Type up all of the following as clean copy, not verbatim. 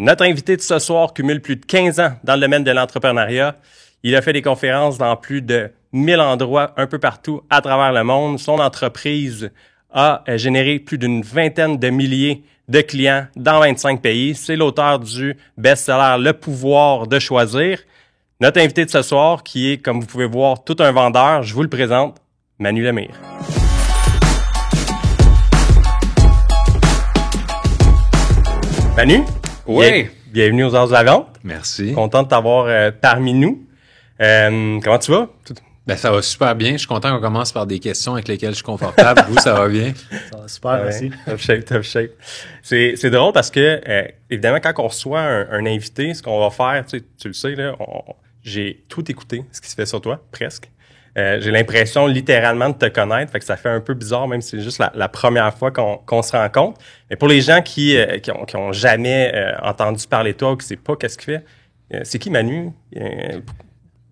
Notre invité de ce soir cumule plus de 15 ans dans le domaine de l'entrepreneuriat. Il a fait des conférences dans plus de 1000 endroits un peu partout à travers le monde. Son entreprise a généré plus d'une vingtaine de milliers de clients dans 25 pays. C'est l'auteur du best-seller Le pouvoir de choisir. Notre invité de ce soir, qui est, comme vous pouvez voir, tout un vendeur, je vous le présente, Manu Lemire. Manu? Oui. Bienvenue aux Arts de la Vente. Merci. Content de t'avoir parmi nous. Comment tu vas? Ben, ça va super bien. Je suis content qu'on commence par des questions avec lesquelles je suis confortable. Vous, ça va bien? Ça va super, merci. Top shape. C'est drôle parce que, évidemment, quand on reçoit un invité, ce qu'on va faire, tu le sais, là, j'ai tout écouté, ce qui se fait sur toi, presque. J'ai l'impression littéralement de te connaître, fait que ça fait un peu bizarre, même si c'est juste la première fois qu'on se rencontre. Mais pour les gens qui ont jamais entendu parler de toi ou qui ne savent pas qu'est-ce qu'il fait, c'est qui Manu?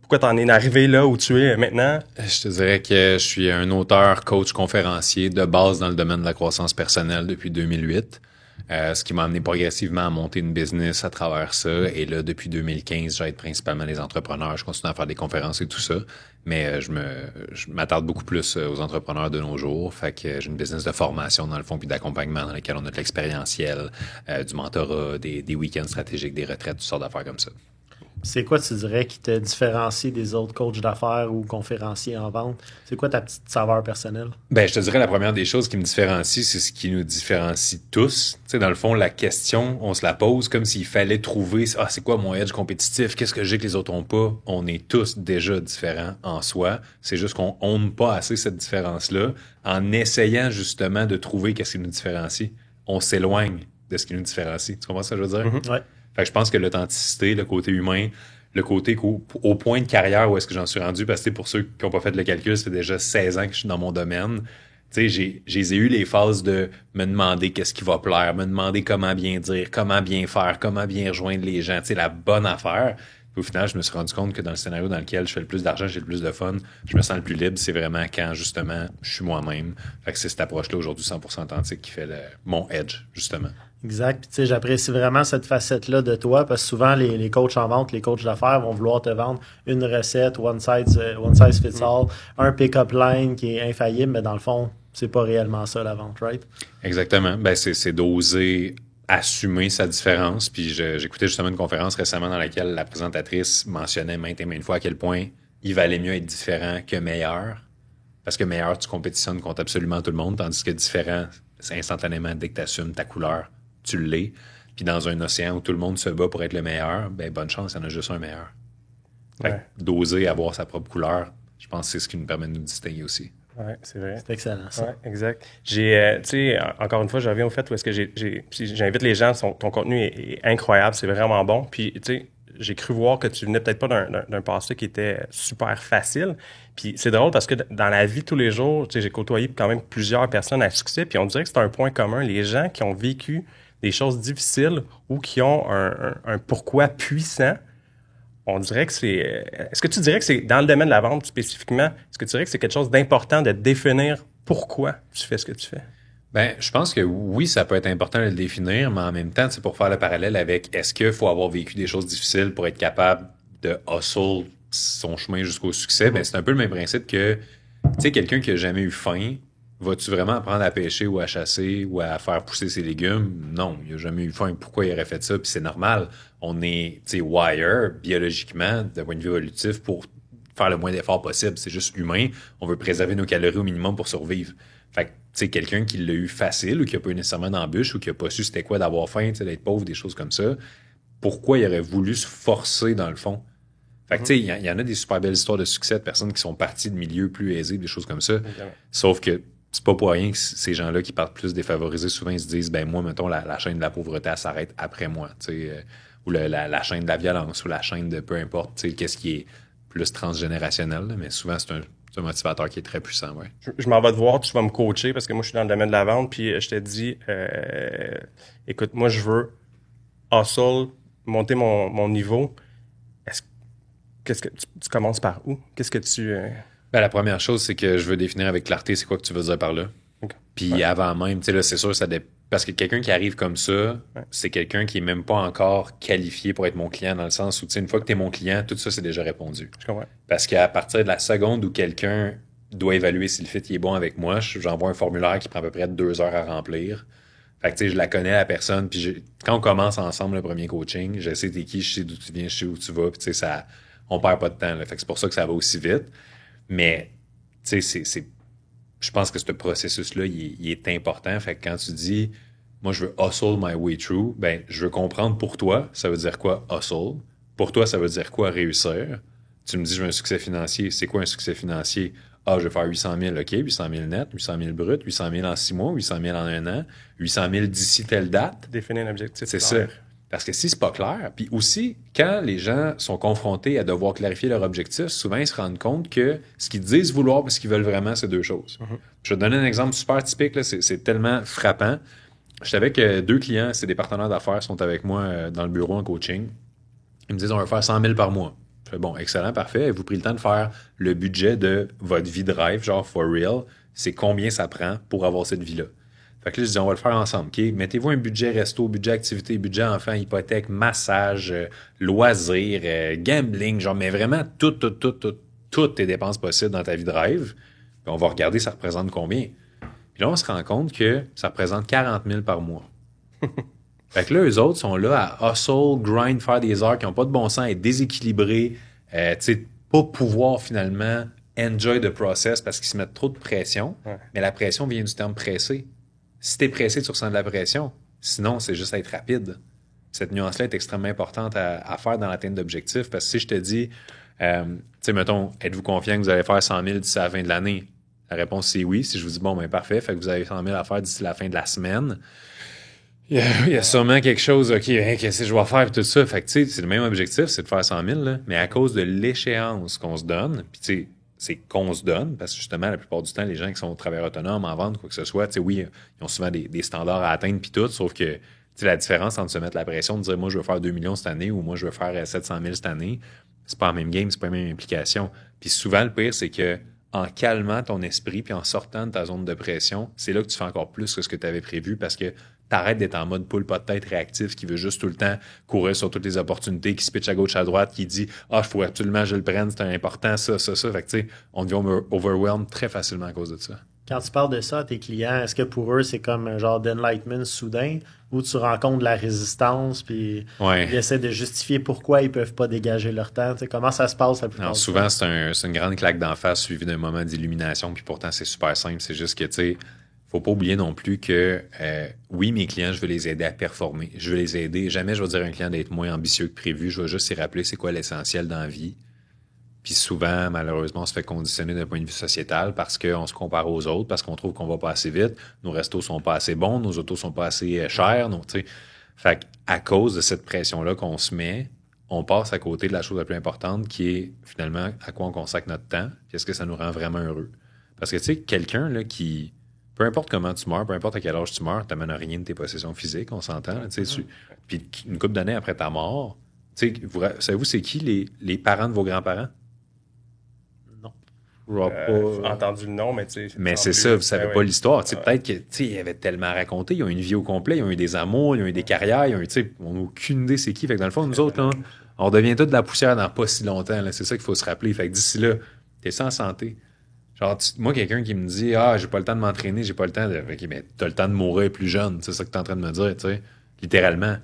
Pourquoi t'en es arrivé là où tu es maintenant? Je te dirais que je suis un auteur, coach, conférencier de base dans le domaine de la croissance personnelle depuis 2008. Ce qui m'a amené progressivement à monter une business à travers ça. Et là, depuis 2015, j'aide principalement les entrepreneurs. Je continue à faire des conférences et tout ça. Mais je m'attarde beaucoup plus aux entrepreneurs de nos jours. Fait que j'ai une business de formation, dans le fond, puis d'accompagnement dans lequel on a de l'expérientiel, du mentorat, des week-ends stratégiques, des retraites, toutes sortes d'affaires comme ça. C'est quoi, tu dirais, qui te différencie des autres coachs d'affaires ou conférenciers en vente? C'est quoi ta petite saveur personnelle? Ben, je te dirais la première des choses qui me différencie, c'est ce qui nous différencie tous. Tu sais, dans le fond, la question, on se la pose comme s'il fallait trouver, c'est quoi mon edge compétitif? Qu'est-ce que j'ai que les autres ont pas? On est tous déjà différents en soi. C'est juste qu'on honte pas assez cette différence-là. En essayant justement de trouver qu'est-ce qui nous différencie, on s'éloigne de ce qui nous différencie. Tu comprends ce que je veux dire? Mm-hmm. Ouais. Fait que je pense que l'authenticité, le côté humain, le côté au point de carrière où est-ce que j'en suis rendu, parce que pour ceux qui n'ont pas fait le calcul, ça fait déjà 16 ans que je suis dans mon domaine. Tu sais, j'ai eu les phases de me demander qu'est-ce qui va plaire, me demander comment bien dire, comment bien faire, comment bien rejoindre les gens, tu sais, la bonne affaire. Puis au final, je me suis rendu compte que dans le scénario dans lequel je fais le plus d'argent, j'ai le plus de fun, je me sens le plus libre, c'est vraiment quand, justement, je suis moi-même. Fait que c'est cette approche-là, aujourd'hui, 100% authentique qui fait mon edge, justement. Exact. Puis tu sais, j'apprécie vraiment cette facette-là de toi parce que souvent, les coachs en vente, les coachs d'affaires vont vouloir te vendre une recette, one size fits all, un pick-up line qui est infaillible, mais dans le fond, c'est pas réellement ça la vente, right? Exactement. Ben, c'est d'oser assumer sa différence. Puis j'écoutais justement une conférence récemment dans laquelle la présentatrice mentionnait maintes et maintes fois à quel point il valait mieux être différent que meilleur. Parce que meilleur, tu compétitionnes contre absolument tout le monde, tandis que différent, c'est instantanément, dès que tu assumes ta couleur, tu l'es. Puis dans un océan où tout le monde se bat pour être le meilleur, ben bonne chance, il y en a juste un meilleur. Fait que d'oser avoir sa propre couleur, je pense que c'est ce qui nous permet de nous distinguer aussi. Oui, c'est vrai. C'est excellent, ça. Oui, exact. Tu sais, encore une fois, je reviens au fait où est-ce que j'invite les gens, ton contenu est incroyable, c'est vraiment bon. Puis, tu sais, j'ai cru voir que tu venais peut-être pas d'un passé qui était super facile. Puis c'est drôle parce que dans la vie de tous les jours, tu sais, j'ai côtoyé quand même plusieurs personnes à succès, puis on dirait que c'est un point commun. Les gens qui ont vécu des choses difficiles ou qui ont un pourquoi puissant, on dirait que c'est... Est-ce que tu dirais que c'est, dans le domaine de la vente spécifiquement, est-ce que tu dirais que c'est quelque chose d'important de définir pourquoi tu fais ce que tu fais? Ben, je pense que oui, ça peut être important de le définir, mais en même temps, c'est pour faire le parallèle avec est-ce qu'il faut avoir vécu des choses difficiles pour être capable de hustle son chemin jusqu'au succès? Ben, c'est un peu le même principe que, tu sais, quelqu'un qui a jamais eu faim, vas-tu vraiment apprendre à pêcher ou à chasser ou à faire pousser ses légumes? Non, il a jamais eu faim. Pourquoi il aurait fait ça? Puis c'est normal. On est, tu sais, wire, biologiquement, d'un point de vue évolutif, pour faire le moins d'efforts possible. C'est juste humain. On veut préserver nos calories au minimum pour survivre. Fait que, tu sais, quelqu'un qui l'a eu facile ou qui n'a pas eu nécessairement d'embûche ou qui n'a pas su c'était quoi d'avoir faim, tu sais, d'être pauvre, des choses comme ça, pourquoi il aurait voulu se forcer dans le fond? Fait que, tu sais, il y en a des super belles histoires de succès de personnes qui sont parties de milieux plus aisés, des choses comme ça. Okay. Sauf que c'est pas pour rien que ces gens-là qui partent plus défavorisés, souvent ils se disent, ben moi, mettons, la chaîne de la pauvreté, elle s'arrête après moi, tu sais, ou la chaîne de la violence, ou la chaîne de peu importe, tu sais, qu'est-ce qui est plus transgénérationnel, là, mais souvent c'est un motivateur qui est très puissant, ouais. Je m'en vais te voir, tu vas me coacher parce que moi je suis dans le domaine de la vente, puis je te dis, écoute, moi je veux hustle, monter mon niveau. Qu'est-ce que tu commences par où? Qu'est-ce que tu... Ben, la première chose, c'est que je veux définir avec clarté c'est quoi que tu veux dire par là. Okay. Puis avant même, tu sais là, c'est sûr, Parce que quelqu'un qui arrive comme ça, c'est quelqu'un qui est même pas encore qualifié pour être mon client, dans le sens où, tu sais, une fois que tu es mon client, tout ça, c'est déjà répondu. Je comprends. Parce qu'à partir de la seconde où quelqu'un doit évaluer si le fit est bon avec moi, j'envoie un formulaire qui prend à peu près 2 heures à remplir. Fait que, tu sais, je la connais, la personne, puis quand on commence ensemble le premier coaching, je sais t'es qui, je sais d'où tu viens, je sais où tu vas, puis tu sais, on perd pas de temps, là. Fait que c'est pour ça que ça va aussi vite. Mais, tu sais, je pense que ce processus-là, il est important. Fait que quand tu dis, moi, je veux hustle my way through, ben, je veux comprendre pour toi, ça veut dire quoi hustle? Pour toi, ça veut dire quoi réussir? Tu me dis, je veux un succès financier. C'est quoi un succès financier? Ah, je vais faire 800 000, OK, 800 000 net, 800 000 brut, 800 000 en 6 mois, 800 000 en 1 an, 800 000 d'ici telle date. Définir un objectif. C'est clair. ça. Parce que si c'est pas clair, puis aussi, quand les gens sont confrontés à devoir clarifier leur objectif, souvent ils se rendent compte que ce qu'ils disent vouloir et ce qu'ils veulent vraiment, c'est 2 choses. Je vais te donner un exemple super typique, là, c'est tellement frappant. Je savais que 2 clients, c'est des partenaires d'affaires, sont avec moi dans le bureau en coaching. Ils me disent, on va faire 100 000 par mois. Je fais, bon, excellent, parfait. Avez-vous pris le temps de faire le budget de votre vie de rêve, genre for real? C'est combien ça prend pour avoir cette vie-là? Fait que là, je dis, on va le faire ensemble, OK? Mettez-vous un budget resto, budget activité, budget enfant, hypothèque, massage, loisirs, gambling, genre, mais vraiment toutes tes dépenses possibles dans ta vie de rêve. Puis on va regarder ça représente combien. Puis là, on se rend compte que ça représente 40 000 par mois. Fait que là, eux autres sont là à hustle, grind, faire des heures qui n'ont pas de bon sens, être déséquilibrés, tu sais, pas pouvoir finalement enjoy the process parce qu'ils se mettent trop de pression. Ouais. Mais la pression vient du terme pressé. Si t'es pressé, tu ressens de la pression. Sinon, c'est juste être rapide. Cette nuance-là est extrêmement importante à faire dans l'atteinte d'objectifs parce que si je te dis, tu sais, mettons, êtes-vous confiant que vous allez faire 100 000 d'ici la fin de l'année? La réponse, c'est oui. Si je vous dis, bon, ben parfait, fait que vous avez 100 000 à faire d'ici la fin de la semaine, il y a sûrement quelque chose, OK, qu'est-ce que je vais faire et tout ça. Fait que, tu sais, c'est le même objectif, c'est de faire 100 000, là, mais à cause de l'échéance qu'on se donne, puis tu sais, c'est qu'on se donne, parce que justement, la plupart du temps, les gens qui sont travailleurs autonomes, en vente, quoi que ce soit, tu sais, oui, ils ont souvent des standards à atteindre puis tout, sauf que, tu sais, la différence entre se mettre la pression de dire, moi, je veux faire 2 millions cette année ou moi, je veux faire 700 000 cette année, c'est pas la même game, c'est pas la même implication. Puis souvent, le pire, c'est que en calmant ton esprit puis en sortant de ta zone de pression, c'est là que tu fais encore plus que ce que tu avais prévu parce que t'arrêtes d'être en mode poule pas de tête réactif qui veut juste tout le temps courir sur toutes les opportunités, qui se pitch à gauche, à droite, qui dit « Ah, il faut absolument que je le prenne, c'est important, ça. » Fait que, tu sais, on devient overwhelmed très facilement à cause de ça. Quand tu parles de ça à tes clients, est-ce que pour eux, c'est comme un genre d'enlightenment soudain où tu rencontres de la résistance puis ils essaient de justifier pourquoi ils peuvent pas dégager leur temps? Tu sais, comment ça se passe la plupart du temps? Souvent, c'est une grande claque d'en face suivie d'un moment d'illumination, puis pourtant, c'est super simple. C'est juste que, tu sais, faut pas oublier non plus que, oui, mes clients, je veux les aider à performer. Je veux les aider. Jamais je vais dire à un client d'être moins ambitieux que prévu. Je vais juste y rappeler c'est quoi l'essentiel dans la vie. Puis souvent, malheureusement, on se fait conditionner d'un point de vue sociétal parce qu'on se compare aux autres, parce qu'on trouve qu'on va pas assez vite, nos restos sont pas assez bons, nos autos sont pas assez chers. Donc, tu sais, fait qu'à cause de cette pression-là qu'on se met, on passe à côté de la chose la plus importante qui est finalement à quoi on consacre notre temps, puis est-ce que ça nous rend vraiment heureux. Parce que, tu sais, quelqu'un là qui, peu importe comment tu meurs, peu importe à quel âge tu meurs, t'amènes rien de tes possessions physiques, on s'entend. Tu sais, puis une couple d'années après ta mort, tu sais, savez-vous c'est qui les parents de vos grands-parents? Entendu le nom, mais tu sais. Mais c'est ça, vous savez pas l'histoire. Peut-être que ils avaient tellement raconté, ils ont eu une vie au complet, ils ont eu des amours, ils ont eu des carrières, on n'a aucune idée c'est qui. Fait que dans le fond, nous autres, là, on devient tout de la poussière dans pas si longtemps. Là. C'est ça qu'il faut se rappeler. Fait que d'ici là, t'es sans santé. Genre, moi, quelqu'un qui me dit « Ah, j'ai pas le temps de m'entraîner, j'ai pas le temps de... » OK, mais t'as le temps de mourir plus jeune. C'est ça que t'es en train de me dire, tu sais. Littéralement.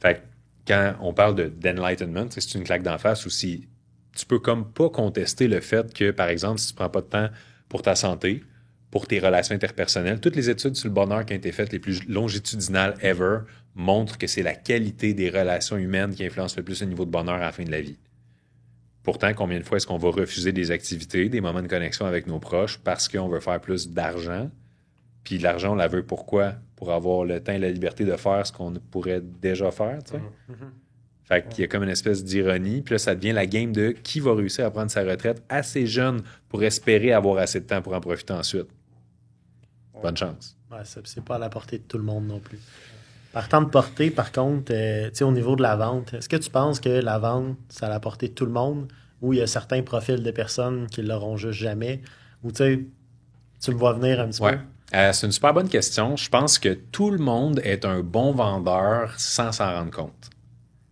Fait que quand on parle d'enlightenment, c'est une claque d'en face ou si tu peux comme pas contester le fait que, par exemple, si tu prends pas de temps pour ta santé, pour tes relations interpersonnelles, toutes les études sur le bonheur qui ont été faites, les plus longitudinales ever, montrent que c'est la qualité des relations humaines qui influence le plus le niveau de bonheur à la fin de la vie. Pourtant, combien de fois est-ce qu'on va refuser des activités, des moments de connexion avec nos proches parce qu'on veut faire plus d'argent? Puis l'argent, on la veut pourquoi? Pour avoir le temps et la liberté de faire ce qu'on pourrait déjà faire, tu sais? Fait qu'il y a comme une espèce d'ironie. Puis là, ça devient la game de qui va réussir à prendre sa retraite assez jeune pour espérer avoir assez de temps pour en profiter ensuite. Bonne chance. Ouais, c'est pas à la portée de tout le monde non plus. Partant de portée, par contre, tu sais, au niveau de la vente, est-ce que tu penses que la vente, c'est à la portée de tout le monde ou il y a certains profils de personnes qui l'auront juste jamais? Ou tu sais, tu me vois venir un petit peu? C'est une super bonne question. Je pense que tout le monde est un bon vendeur sans s'en rendre compte.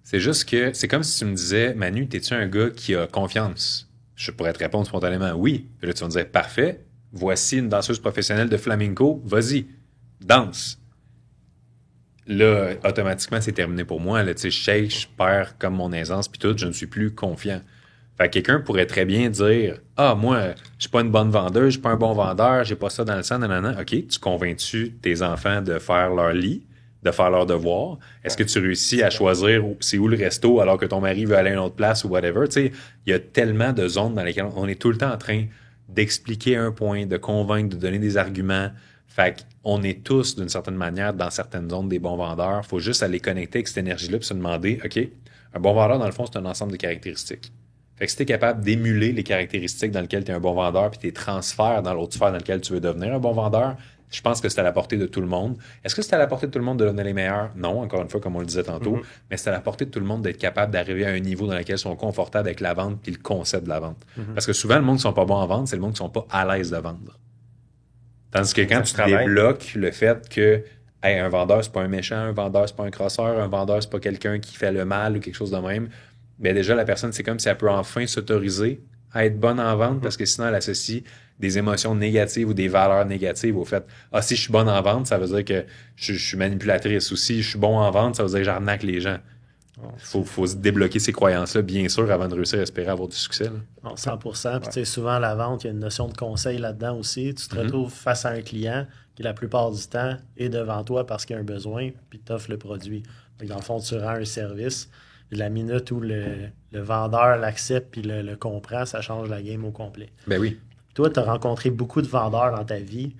C'est juste que c'est comme si tu me disais, Manu, t'es-tu un gars qui a confiance? Je pourrais te répondre spontanément oui. Puis là, tu vas me dire, parfait, voici une danseuse professionnelle de flamenco, vas-y, danse. Là, automatiquement, c'est terminé pour moi. Là, tu sais, je perds comme mon aisance, puis tout, je ne suis plus confiant. Fait que quelqu'un pourrait très bien dire, ah, moi, je suis pas une bonne vendeuse, je suis pas un bon vendeur, j'ai pas ça dans le sang, nanana. OK, tu convaincs-tu tes enfants de faire leur lit, de faire leurs devoirs? Est-ce que tu réussis à choisir c'est où le resto alors que ton mari veut aller à une autre place ou whatever? Tu sais, il y a tellement de zones dans lesquelles on est tout le temps en train d'expliquer un point, de convaincre, de donner des arguments. Fait qu'on est tous, d'une certaine manière, dans certaines zones des bons vendeurs. Faut juste aller connecter avec cette énergie-là et se demander, OK, un bon vendeur, dans le fond, c'est un ensemble de caractéristiques. Fait que si tu es capable d'émuler les caractéristiques dans lesquelles tu es un bon vendeur puis tes transferts dans l'autre sphère dans laquelle tu veux devenir un bon vendeur, je pense que c'est à la portée de tout le monde. Est-ce que c'est à la portée de tout le monde de devenir les meilleurs? Non, encore une fois, comme on le disait tantôt, mais c'est à la portée de tout le monde d'être capable d'arriver à un niveau dans lequel ils sont confortables avec la vente puis le concept de la vente. Parce que souvent, le monde qui sont pas bons en vente, c'est le monde qui sont pas à l'aise de vendre. Tandis que quand tu débloques le fait que hey, un vendeur, c'est pas un méchant, un vendeur, c'est pas un crosseur, un vendeur, c'est pas quelqu'un qui fait le mal ou quelque chose de même, bien déjà, la personne, c'est comme si elle peut enfin s'autoriser à être bonne en vente parce que sinon, elle associe des émotions négatives ou des valeurs négatives au fait « Ah, si je suis bonne en vente, ça veut dire que je suis manipulatrice. Ou si je suis bon en vente, ça veut dire que j'arnaque les gens. » Il faut se débloquer ces croyances-là, bien sûr, avant de réussir à espérer avoir du succès. Là. Non, 100%. Puis, tu sais, souvent, la vente, il y a une notion de conseil là-dedans aussi. Tu te retrouves face à un client qui, la plupart du temps, est devant toi parce qu'il a un besoin, puis t'offre le produit. Donc, dans le fond, tu rends un service. Puis, la minute où le vendeur l'accepte puis le comprend, ça change la game au complet. Ben oui. Toi, tu as rencontré beaucoup de vendeurs dans ta vie.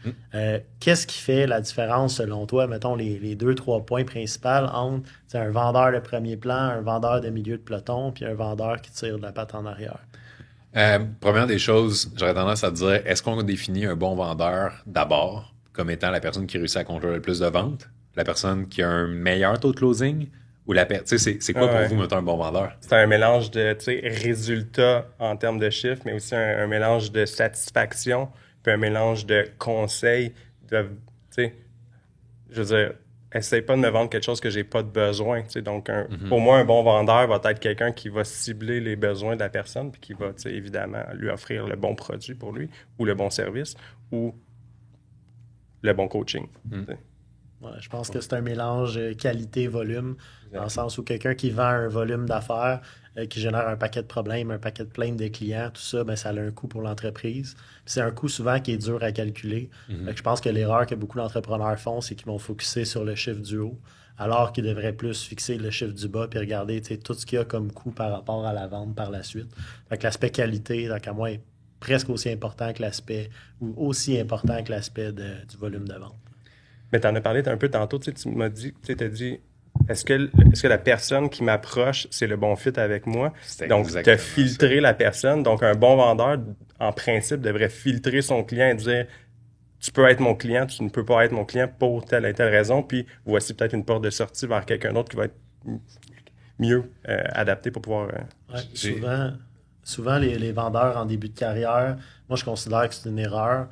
Qu'est-ce qui fait la différence, selon toi, mettons, les 2-3 points principaux entre un vendeur de premier plan, un vendeur de milieu de peloton, puis un vendeur qui tire de la patte en arrière? Première des choses, j'aurais tendance à te dire, est-ce qu'on définit un bon vendeur d'abord comme étant la personne qui réussit à conclure le plus de ventes, la personne qui a un meilleur taux de closing, ou c'est quoi pour vous, mettons, un bon vendeur? C'est un mélange de résultats en termes de chiffres, mais aussi un mélange de satisfaction, puis un mélange de conseils. Je veux dire, essaye pas de me vendre quelque chose que j'ai pas de besoin. Donc, pour moi, un bon vendeur va être quelqu'un qui va cibler les besoins de la personne, puis qui va évidemment lui offrir le bon produit pour lui, ou le bon service, ou le bon coaching. Ouais, je pense que c'est un mélange qualité-volume, dans le sens où quelqu'un qui vend un volume d'affaires, qui génère un paquet de problèmes, un paquet de plaintes des clients, tout ça, ben, ça a un coût pour l'entreprise. Puis c'est un coût souvent qui est dur à calculer. Fait que je pense que l'erreur que beaucoup d'entrepreneurs font, c'est qu'ils vont focuser sur le chiffre du haut, alors qu'ils devraient plus fixer le chiffre du bas puis regarder tout ce qu'il y a comme coût par rapport à la vente par la suite. Fait que l'aspect qualité, donc à moi, est presque aussi important que l'aspect, ou aussi important que l'aspect du volume de vente. Mais tu en as parlé un peu tantôt, tu m'as dit, tu as dit, est-ce que la personne qui m'approche, c'est le bon fit avec moi? Donc, tu as filtré la personne. Donc, un bon vendeur, en principe, devrait filtrer son client et dire, tu peux être mon client, tu ne peux pas être mon client pour telle et telle raison. Puis, voici peut-être une porte de sortie vers quelqu'un d'autre qui va être mieux adapté pour pouvoir... Souvent, les vendeurs en début de carrière, moi, je considère que c'est une erreur.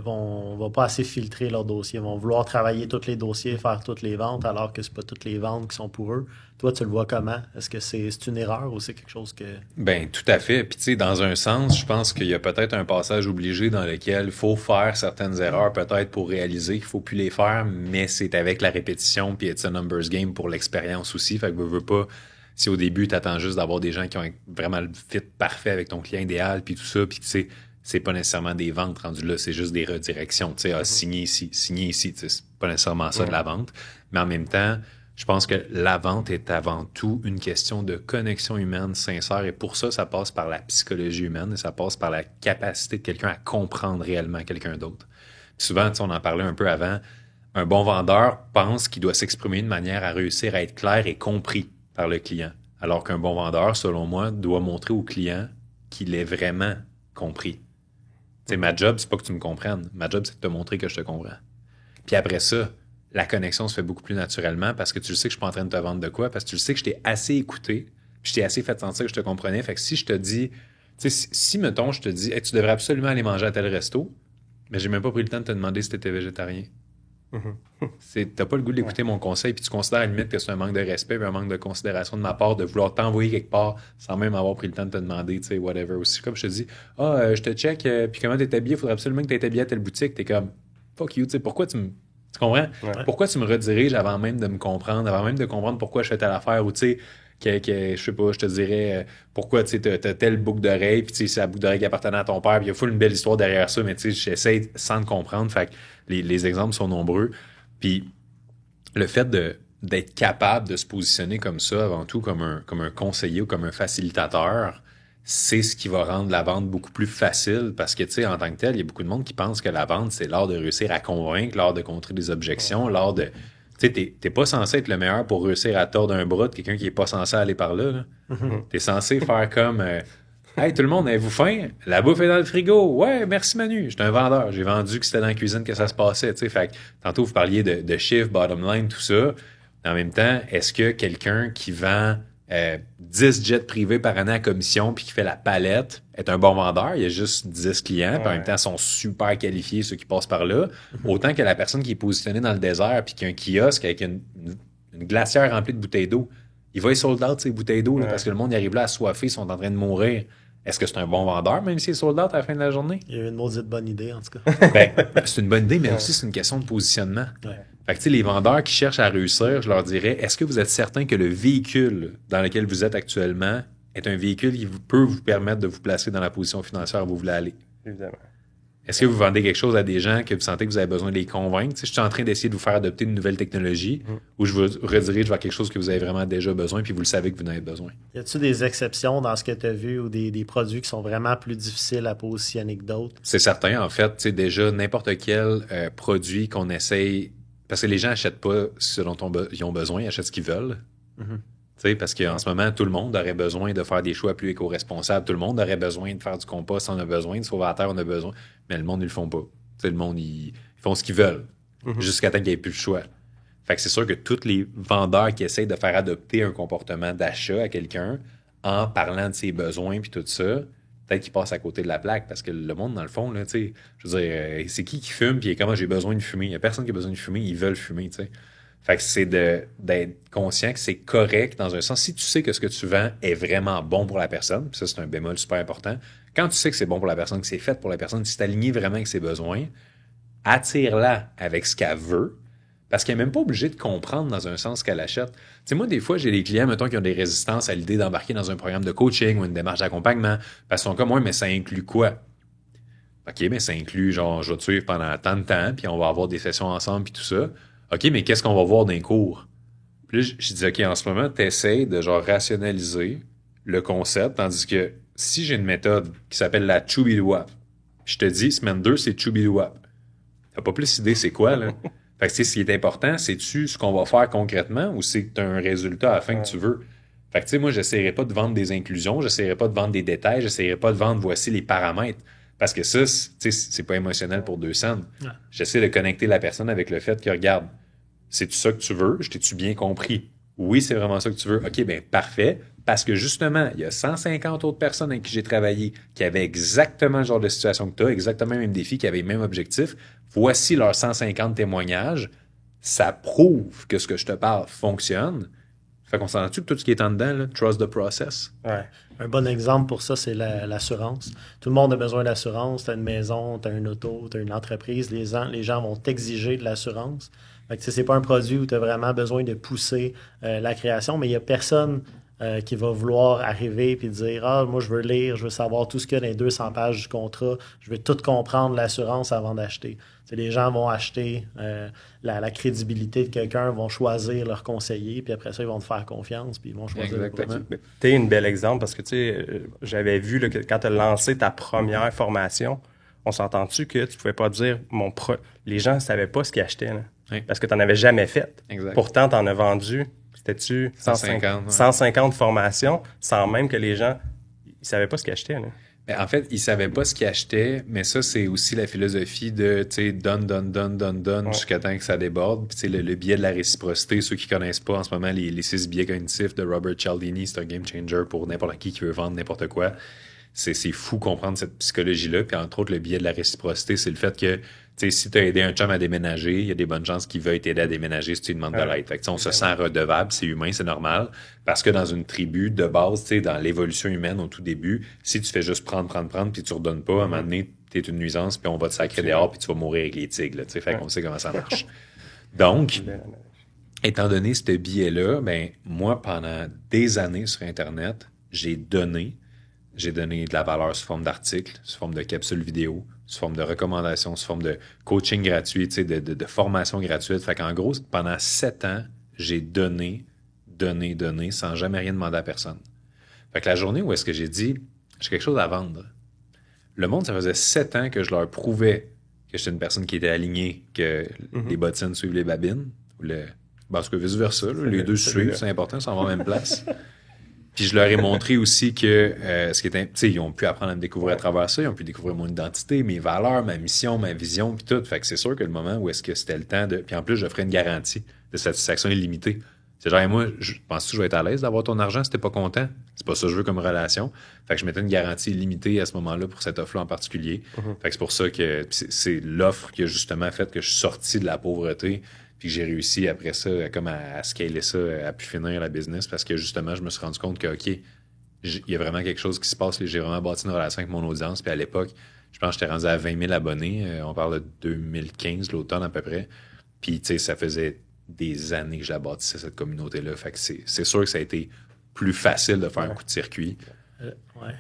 Vont pas assez filtrer leurs dossiers. Ils vont vouloir travailler tous les dossiers, faire toutes les ventes, alors que c'est pas toutes les ventes qui sont pour eux. Toi, tu le vois comment? Est-ce que c'est une erreur ou c'est quelque chose que... Ben tout à fait. Puis tu sais, dans un sens, je pense qu'il y a peut-être un passage obligé dans lequel il faut faire certaines erreurs peut-être pour réaliser qu'il faut plus les faire, mais c'est avec la répétition, puis it's a numbers game pour l'expérience aussi. Fait que veux pas... Si au début, tu attends juste d'avoir des gens qui ont vraiment le fit parfait avec ton client idéal, puis tout ça, puis tu sais, c'est pas nécessairement des ventes rendues là, c'est juste des redirections. Tu sais, signer ici. C'est pas nécessairement ça de la vente. Mais en même temps, je pense que la vente est avant tout une question de connexion humaine sincère. Et pour ça, ça passe par la psychologie humaine et ça passe par la capacité de quelqu'un à comprendre réellement quelqu'un d'autre. Puis souvent, on en parlait un peu avant, un bon vendeur pense qu'il doit s'exprimer de manière à réussir à être clair et compris par le client. Alors qu'un bon vendeur, selon moi, doit montrer au client qu'il est vraiment compris. T'sais, ma job, c'est pas que tu me comprennes. Ma job, c'est de te montrer que je te comprends. Puis après ça, la connexion se fait beaucoup plus naturellement parce que tu le sais que je suis pas en train de te vendre de quoi, parce que tu le sais que je t'ai assez écouté, puis je t'ai assez fait sentir que je te comprenais. Fait que si je te dis, si mettons, je te dis, hey, tu devrais absolument aller manger à tel resto, Mais j'ai même pas pris le temps de te demander si t'étais végétarien. T'as pas le goût d'écouter mon conseil, puis tu considères à la limite que c'est un manque de respect et un manque de considération de ma part de vouloir t'envoyer quelque part sans même avoir pris le temps de te demander, tu sais, whatever. Aussi, comme je te dis, je te check, puis comment t'es habillé, il faudrait absolument que t'aies habillé à telle boutique. T'es comme, fuck you, tu sais, pourquoi tu comprends? Ouais. Pourquoi tu me rediriges avant même de me comprendre, avant même de comprendre pourquoi je fais telle affaire, ou tu sais, je sais pas, je te dirais pourquoi tu sais, t'as telle boucle d'oreille, puis tu sais, c'est la boucle d'oreille qui appartenait à ton père, puis il y a full une belle histoire derrière ça, mais tu sais, j'essaie sans te comprendre. Fait que les exemples sont nombreux. Puis le fait d'être capable de se positionner comme ça, avant tout, comme un conseiller ou comme un facilitateur, c'est ce qui va rendre la vente beaucoup plus facile parce que, tu sais, en tant que tel, il y a beaucoup de monde qui pense que la vente, c'est l'art de réussir à convaincre, l'art de contrer des objections, l'art de... Tu sais, t'es pas censé être le meilleur pour réussir à tordre un bras de quelqu'un qui est pas censé aller par là. T'es censé faire comme... Hey, tout le monde, avez-vous faim? La bouffe est dans le frigo. Ouais, merci Manu. J'étais un vendeur. J'ai vendu que c'était dans la cuisine que ça se passait. T'sais. Fait que, tantôt, vous parliez de chiffres, bottom line, tout ça. En même temps, est-ce que quelqu'un qui vend 10 jets privés par année à commission puis qui fait la palette est un bon vendeur? Il y a juste 10 clients. Puis en même temps, ils sont super qualifiés, ceux qui passent par là. Autant que la personne qui est positionnée dans le désert puis qui a un kiosque avec une glacière remplie de bouteilles d'eau. Il va y sold out ces bouteilles d'eau là, parce que le monde y arrive là assoiffé, ils sont en train de mourir. Est-ce que c'est un bon vendeur, même s'il est sold out à la fin de la journée? Il y a eu une maudite bonne idée, en tout cas. Ben, c'est une bonne idée, mais aussi c'est une question de positionnement. Ouais. Fait que, tu sais, les vendeurs qui cherchent à réussir, je leur dirais, est-ce que vous êtes certain que le véhicule dans lequel vous êtes actuellement est un véhicule qui peut vous permettre de vous placer dans la position financière où vous voulez aller? Évidemment. Est-ce que vous vendez quelque chose à des gens que vous sentez que vous avez besoin de les convaincre? Tu sais, je suis en train d'essayer de vous faire adopter une nouvelle technologie ou je vous redirige vers quelque chose que vous avez vraiment déjà besoin puis vous le savez que vous en avez besoin. Y a-t-il des exceptions dans ce que tu as vu ou des produits qui sont vraiment plus difficiles à positionner que d'autres? C'est certain. En fait, tu sais, déjà, n'importe quel produit qu'on essaye... Parce que les gens n'achètent pas ce dont ils ont besoin, ils achètent ce qu'ils veulent. Parce qu'en ce moment, tout le monde aurait besoin de faire des choix plus éco-responsables. Tout le monde aurait besoin de faire du compost, on a besoin, de sauver la terre, on a besoin. Mais le monde, ils le font pas. T'sais, le monde, ils font ce qu'ils veulent jusqu'à temps qu'il n'y ait plus le choix. Fait que c'est sûr que tous les vendeurs qui essayent de faire adopter un comportement d'achat à quelqu'un en parlant de ses besoins puis tout ça, peut-être qu'ils passent à côté de la plaque parce que le monde, dans le fond, là, je veux dire, c'est qui fume puis comment j'ai besoin de fumer? Il n'y a personne qui a besoin de fumer, ils veulent fumer, tu sais. Fait que c'est d'être conscient que c'est correct dans un sens. Si tu sais que ce que tu vends est vraiment bon pour la personne, puis ça, c'est un bémol super important. Quand tu sais que c'est bon pour la personne, que c'est fait pour la personne, si tu aligné vraiment avec ses besoins, attire-la avec ce qu'elle veut, parce qu'elle n'est même pas obligée de comprendre dans un sens qu'elle achète. Tu sais, moi, des fois, j'ai des clients, mettons, qui ont des résistances à l'idée d'embarquer dans un programme de coaching ou une démarche d'accompagnement, parce qu'ils sont comme, ouais, mais ça inclut quoi? OK, mais ça inclut, genre, je vais te suivre pendant tant de temps, puis on va avoir des sessions ensemble, puis tout ça. OK, mais qu'est-ce qu'on va voir dans les cours? Puis là, je dis, OK, en ce moment, tu essaies de genre rationaliser le concept, tandis que si j'ai une méthode qui s'appelle la Chubidoo-Wap, je te dis, semaine 2, c'est Chubidoo-Wap. T'as pas plus idée c'est quoi, là? Fait que, tu sais, ce qui est important, c'est-tu ce qu'on va faire concrètement ou c'est que tu as un résultat à la fin que tu veux? Fait que, tu sais, moi, j'essaierai pas de vendre des inclusions, j'essaierai pas de vendre des détails, j'essaierai pas de vendre voici les paramètres. Parce que ça, tu sais, c'est pas émotionnel pour 2 cents. Ouais. J'essaie de connecter la personne avec le fait que, regarde, c'est-tu ça que tu veux? Je t'ai-tu bien compris? Oui, c'est vraiment ça que tu veux. OK, bien, parfait. Parce que justement, il y a 150 autres personnes avec qui j'ai travaillé qui avaient exactement le genre de situation que tu as, exactement le même défi, qui avaient le même objectif. Voici leurs 150 témoignages. Ça prouve que ce que je te parle fonctionne. Fait qu'on s'entend-tu que tout ce qui est en dedans, là, trust the process? Ouais. Un bon exemple pour ça, c'est l'assurance. Tout le monde a besoin d'assurance. Tu as une maison, tu as une auto, tu as une entreprise. Les gens vont t'exiger de l'assurance. Fait que, c'est pas un produit où tu as vraiment besoin de pousser la création, mais il n'y a personne qui va vouloir arriver et dire « Ah, moi, je veux lire, je veux savoir tout ce qu'il y a dans les 200 pages du contrat, je veux tout comprendre l'assurance avant d'acheter. » Les gens vont acheter la crédibilité de quelqu'un, vont choisir leur conseiller, puis après ça, ils vont te faire confiance, puis ils vont choisir le produit. Tu es un bel exemple parce que, tu sais, j'avais vu là, que quand tu as lancé ta première formation, on s'entend-tu que tu pouvais pas dire les gens ne savaient pas ce qu'ils achetaient, là, parce que tu n'en avais jamais fait. Exact. Pourtant, tu en as vendu, c'était-tu 150 formations, sans même que les gens ils savaient pas ce qu'ils achetaient. Là. Mais en fait, ils savaient pas ce qu'ils achetaient, mais ça, c'est aussi la philosophie de, tu sais, donne, jusqu'à temps que ça déborde. Puis, tu sais, le biais de la réciprocité, ceux qui connaissent pas en ce moment, les 6 biais cognitifs de Robert Cialdini, c'est un game changer pour n'importe qui veut vendre n'importe quoi. c'est fou comprendre cette psychologie-là. Puis entre autres, le biais de la réciprocité, c'est le fait que si tu as aidé un chum à déménager, il y a des bonnes chances qu'il veuille t'aider à déménager si tu lui demandes de l'aide. Fait que, on se sent redevable, c'est humain, c'est normal. Parce que dans une tribu, de base, dans l'évolution humaine au tout début, si tu fais juste prendre, puis tu redonnes pas, à un moment donné, t'es une nuisance, puis on va te sacrer dehors, puis tu vas mourir avec les tigres. Là, fait qu'on sait comment ça marche. Donc, étant donné ce biais-là, ben moi, pendant des années sur Internet, j'ai donné de la valeur sous forme d'articles, sous forme de capsules vidéo, sous forme de recommandations, sous forme de coaching gratuit, de formation gratuite. Fait qu'en gros, pendant 7 ans, j'ai donné sans jamais rien demander à personne. Fait que la journée où est-ce que j'ai dit, j'ai quelque chose à vendre, le monde, ça faisait 7 ans que je leur prouvais que j'étais une personne qui était alignée, que les bottines suivent les babines, ou parce que vice-versa, les deux suivent, c'est important, ça va à la même place. Puis je leur ai montré aussi que ils ont pu apprendre à me découvrir à travers ça, ils ont pu découvrir mon identité, mes valeurs, ma mission, ma vision, puis tout. Fait que c'est sûr que le moment où est-ce que c'était le temps de... Puis en plus, je ferais une garantie de satisfaction illimitée. C'est genre, moi, penses-tu que je vais être à l'aise d'avoir ton argent si t'es pas content? C'est pas ça que je veux comme relation. Fait que je mettais une garantie illimitée à ce moment-là pour cette offre-là en particulier. Fait que c'est pour ça que c'est l'offre qui a justement fait que je suis sorti de la pauvreté. Puis j'ai réussi après ça à scaler ça, à pu finir la business parce que justement, je me suis rendu compte que, OK, il y a vraiment quelque chose qui se passe. J'ai vraiment bâti une relation avec mon audience. Puis à l'époque, je pense que j'étais rendu à 20 000 abonnés. On parle de 2015, l'automne à peu près. Puis, tu sais, ça faisait des années que je la bâtissais, cette communauté-là. Fait que c'est sûr que ça a été plus facile de faire un coup de circuit.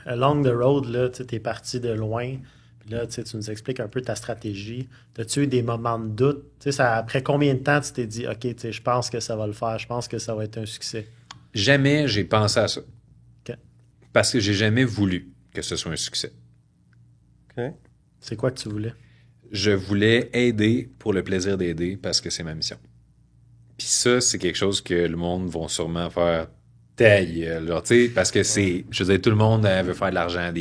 Along the road, là, tu es parti de loin. Puis là, tu nous expliques un peu ta stratégie. As-tu eu des moments de doute? Après combien de temps tu t'es dit, OK, je pense que ça va le faire, je pense que ça va être un succès? Jamais j'ai pensé à ça. Okay. Parce que j'ai jamais voulu que ce soit un succès. OK. C'est quoi que tu voulais? Je voulais aider pour le plaisir d'aider parce que c'est ma mission. Puis ça, c'est quelque chose que le monde va sûrement faire taille. Parce que c'est... Je veux dire, tout le monde veut faire de l'argent.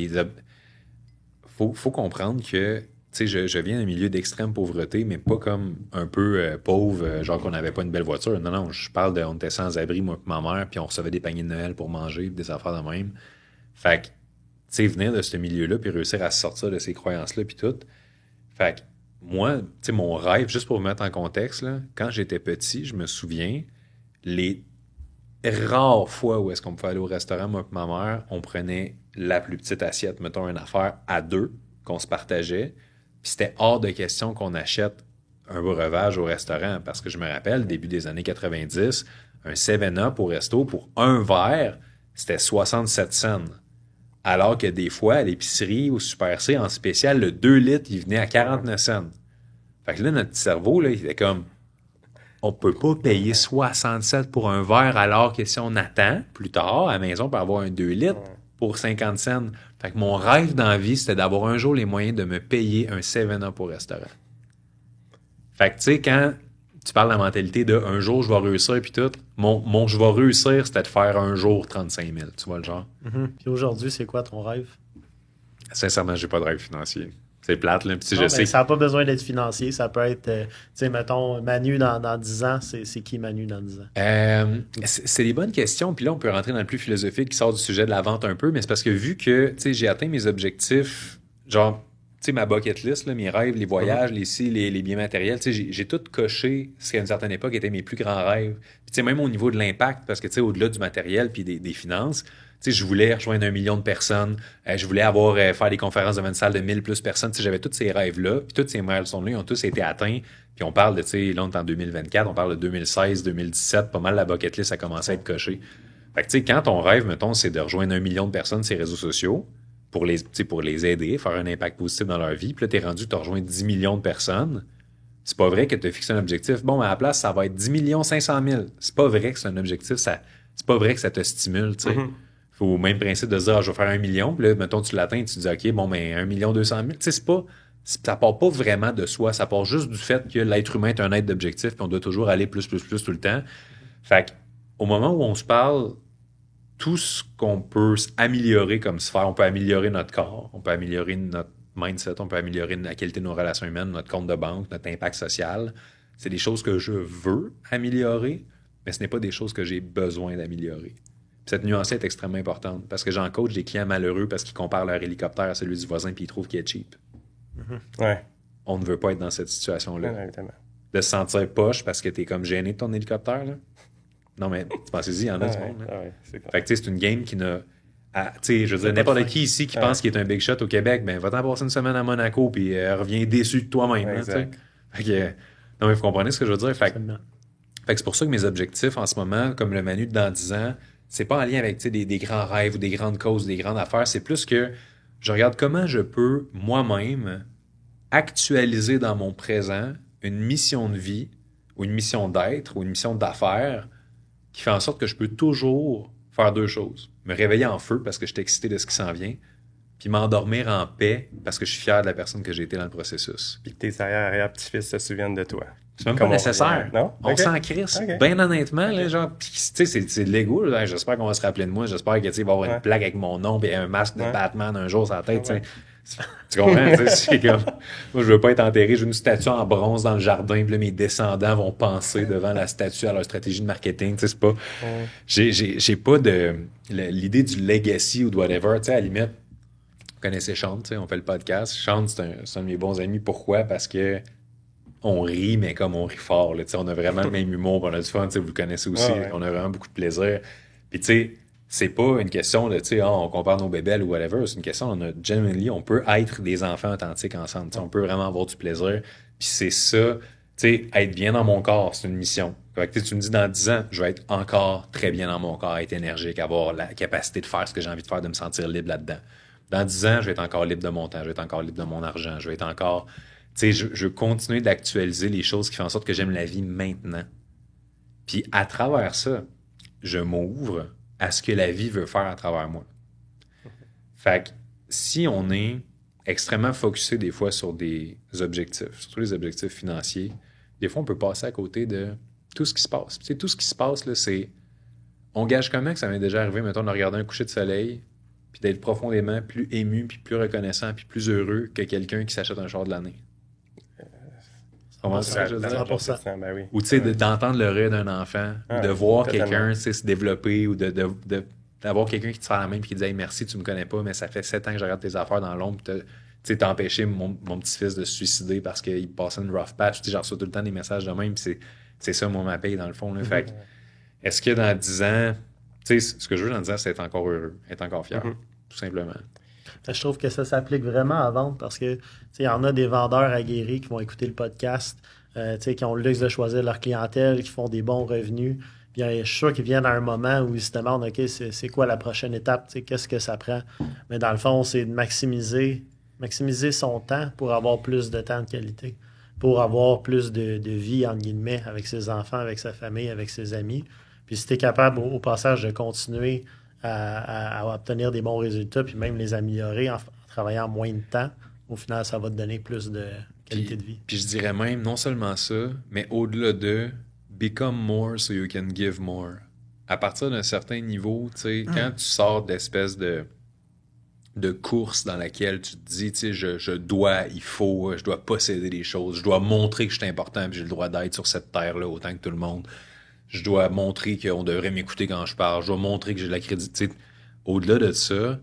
Faut comprendre que je viens d'un milieu d'extrême pauvreté, mais pas comme un peu pauvre, genre qu'on n'avait pas une belle voiture. Non, je parle on était sans abri, moi et ma mère, puis on recevait des paniers de Noël pour manger, des affaires de même. Fait que, tu sais, venir de ce milieu-là, puis réussir à sortir de ces croyances-là, puis tout. Fait que, moi, tu sais, mon rêve, juste pour vous mettre en contexte, là, quand j'étais petit, je me souviens, les rares fois où est-ce qu'on pouvait aller au restaurant, moi et ma mère, on prenait la plus petite assiette, mettons une affaire à 2, qu'on se partageait, puis c'était hors de question qu'on achète un breuvage au restaurant, parce que je me rappelle, début des années 90, un 7-Up au resto, pour un verre, c'était 67 cents. Alors que des fois, à l'épicerie, au Super C, en spécial, le 2 litres, il venait à 49 cents. Fait que là, notre cerveau, là, il était comme... On peut pas payer 67 pour un verre alors que si on attend plus tard à la maison pour avoir un 2 litres pour 50 cents. Fait que mon rêve dans la vie, c'était d'avoir un jour les moyens de me payer un 7-Up au restaurant. Fait que tu sais, quand tu parles de la mentalité de un jour je vais réussir puis tout, mon je vais réussir, c'était de faire un jour 35 000. Tu vois le genre? Puis aujourd'hui, c'est quoi ton rêve? Sincèrement, j'ai pas de rêve financier. C'est plate, là. Puis non, je sais. Ça n'a pas besoin d'être financier. Ça peut être, tu sais, mettons, Manu dans 10 ans. C'est qui Manu dans 10 ans? C'est des bonnes questions. Puis là, on peut rentrer dans le plus philosophique qui sort du sujet de la vente un peu. Mais c'est parce que vu que, tu sais, j'ai atteint mes objectifs, genre, tu sais, ma bucket list, là, mes rêves, les voyages, les biens matériels, tu sais, j'ai tout coché ce qu'à une certaine époque étaient mes plus grands rêves. Puis, tu sais, même au niveau de l'impact, parce que, tu sais, au-delà du matériel puis des finances, tu sais, je voulais rejoindre 1 million de personnes. Je voulais faire des conférences devant une salle de 1000 plus personnes. Tu sais, j'avais tous ces rêves-là. Puis tous ces milestones-là, ils ont tous été atteints. Puis on parle de, tu sais, là, on est en 2024, on parle de 2016, 2017. Pas mal la bucket list a commencé à être cochée. Fait que, tu sais, quand ton rêve, mettons, c'est de rejoindre 1 million de personnes sur les réseaux sociaux pour les aider, faire un impact positif dans leur vie. Puis là, t'es rendu, t'as rejoint 10 millions de personnes. C'est pas vrai que tu as fixé un objectif. Bon, à la place, ça va être 10 500 000. C'est pas vrai que c'est un objectif. C'est pas vrai que ça te stimule, tu sais. Au même principe de se dire, je vais faire 1 million, puis là, mettons, tu l'atteins, tu te dis, OK, bon, mais 1 200 000, tu sais, ça part pas vraiment de soi, ça part juste du fait que l'être humain est un être d'objectif, puis on doit toujours aller plus tout le temps. Fait qu'au moment où on se parle, tout ce qu'on peut améliorer comme sphère, on peut améliorer notre corps, on peut améliorer notre mindset, on peut améliorer la qualité de nos relations humaines, notre compte de banque, notre impact social. C'est des choses que je veux améliorer, mais ce n'est pas des choses que j'ai besoin d'améliorer. Cette nuance est extrêmement importante parce que j'en coach des clients malheureux parce qu'ils comparent leur hélicoptère à celui du voisin puis ils trouvent qu'il est cheap. Ouais. On ne veut pas être dans cette situation-là. Ouais, évidemment. De se sentir poche parce que t'es comme gêné de ton hélicoptère, là. Non, mais pensez-y, il y en a du monde. Là. C'est clair. Fait que, tu sais, c'est une game qui n'a... Tu sais, je veux dire, n'importe qui ici qui pense qu'il est un big shot au Québec, ben, va-t'en passer une semaine à Monaco puis reviens déçu de toi-même. Hein, tu sais. Fait que, non, mais vous comprenez ce que je veux dire? Fait que c'est pour ça que mes objectifs en ce moment, comme le Manu de dans 10 ans, c'est pas en lien avec des grands rêves ou des grandes causes, des grandes affaires. C'est plus que je regarde comment je peux moi-même actualiser dans mon présent une mission de vie ou une mission d'être ou une mission d'affaires qui fait en sorte que je peux toujours faire deux choses. Me réveiller en feu parce que je suis excité de ce qui s'en vient, puis m'endormir en paix parce que je suis fier de la personne que j'ai été dans le processus. Puis que tes arrière-petits-fils se souviennent de toi. C'est même pas nécessaire. Non? On s'en crisse. Bien honnêtement, là, genre, tu sais, c'est de l'ego. Là. J'espère qu'on va se rappeler de moi. J'espère que, tu sais, il va y avoir une plaque avec mon nom et un masque de Batman un jour sur la tête, tu sais. Tu comprends? C'est comme, moi, je veux pas être enterré. J'ai une statue en bronze dans le jardin. Puis là, mes descendants vont penser devant la statue à leur stratégie de marketing. Tu sais, c'est pas... J'ai pas de... L'idée du legacy ou de whatever. Tu sais, à la limite, vous connaissez Sean, tu sais, on fait le podcast. Sean, c'est un de mes bons amis. Pourquoi? Parce que on rit, mais comme on rit fort. Là, on a vraiment le même humour. On a du fun. Vous le connaissez aussi. On a vraiment beaucoup de plaisir. Puis, tu sais, c'est pas une question de, tu sais, on compare nos bébelles ou whatever. C'est une question, genuinely, on peut être des enfants authentiques ensemble. On peut vraiment avoir du plaisir. Puis c'est ça, tu sais, être bien dans mon corps, c'est une mission. Fait que, tu me dis, dans 10 ans, je vais être encore très bien dans mon corps, être énergique, avoir la capacité de faire ce que j'ai envie de faire, de me sentir libre là-dedans. Dans 10 ans, je vais être encore libre de mon temps, je vais être encore libre de mon argent, je vais être encore... Tu sais, je veux continuer d'actualiser les choses qui font en sorte que j'aime la vie maintenant. Puis à travers ça, je m'ouvre à ce que la vie veut faire à travers moi. Fait que si on est extrêmement focusé des fois sur des objectifs, surtout les objectifs financiers, des fois on peut passer à côté de tout ce qui se passe. Tu sais, tout ce qui se passe, là, c'est... On gage comment que ça m'est déjà arrivé, mettons, de regarder un coucher de soleil puis d'être profondément plus ému, puis plus reconnaissant, puis plus heureux que quelqu'un qui s'achète un char de l'année. Comment ça, je veux dire? 100%, ben oui. Ou tu sais, d'entendre le rire d'un enfant, ou de voir quelqu'un se développer, ou d'avoir quelqu'un qui te serre la main et qui dit « Hey, merci, tu me connais pas, mais ça fait 7 ans que je regarde tes affaires dans l'ombre, tu sais, t'as empêché mon petit-fils de se suicider parce qu'il passait une rough patch. » Tu sais, j'en reçois tout le temps des messages de même, puis c'est ça, moi, ma paye, dans le fond. Là. Fait que, est-ce que dans 10 ans, tu sais, ce que je veux dans 10 ans, c'est être encore heureux, être encore fier, tout simplement. Je trouve que ça s'applique vraiment à vendre parce que il y en a des vendeurs aguerris qui vont écouter le podcast, qui ont le luxe de choisir leur clientèle, qui font des bons revenus. Puis je suis sûr qu'ils viennent à un moment où ils se demandent OK, c'est quoi la prochaine étape, qu'est-ce que ça prend? Mais dans le fond, c'est de maximiser son temps pour avoir plus de temps de qualité, pour avoir plus de vie, entre guillemets, avec ses enfants, avec sa famille, avec ses amis. Puis si tu es capable au passage de continuer à obtenir des bons résultats, puis même les améliorer en travaillant moins de temps, au final, ça va te donner plus de qualité de vie. Puis je dirais même, non seulement ça, mais au-delà de become more so you can give more. À partir d'un certain niveau, tu sais, quand tu sors d'espèce de course dans laquelle tu te dis, tu sais, je dois posséder des choses, je dois montrer que je suis important, puis j'ai le droit d'être sur cette terre-là autant que tout le monde. Je dois montrer qu'on devrait m'écouter quand je parle. Je dois montrer que j'ai de la crédibilité. Au-delà de ça,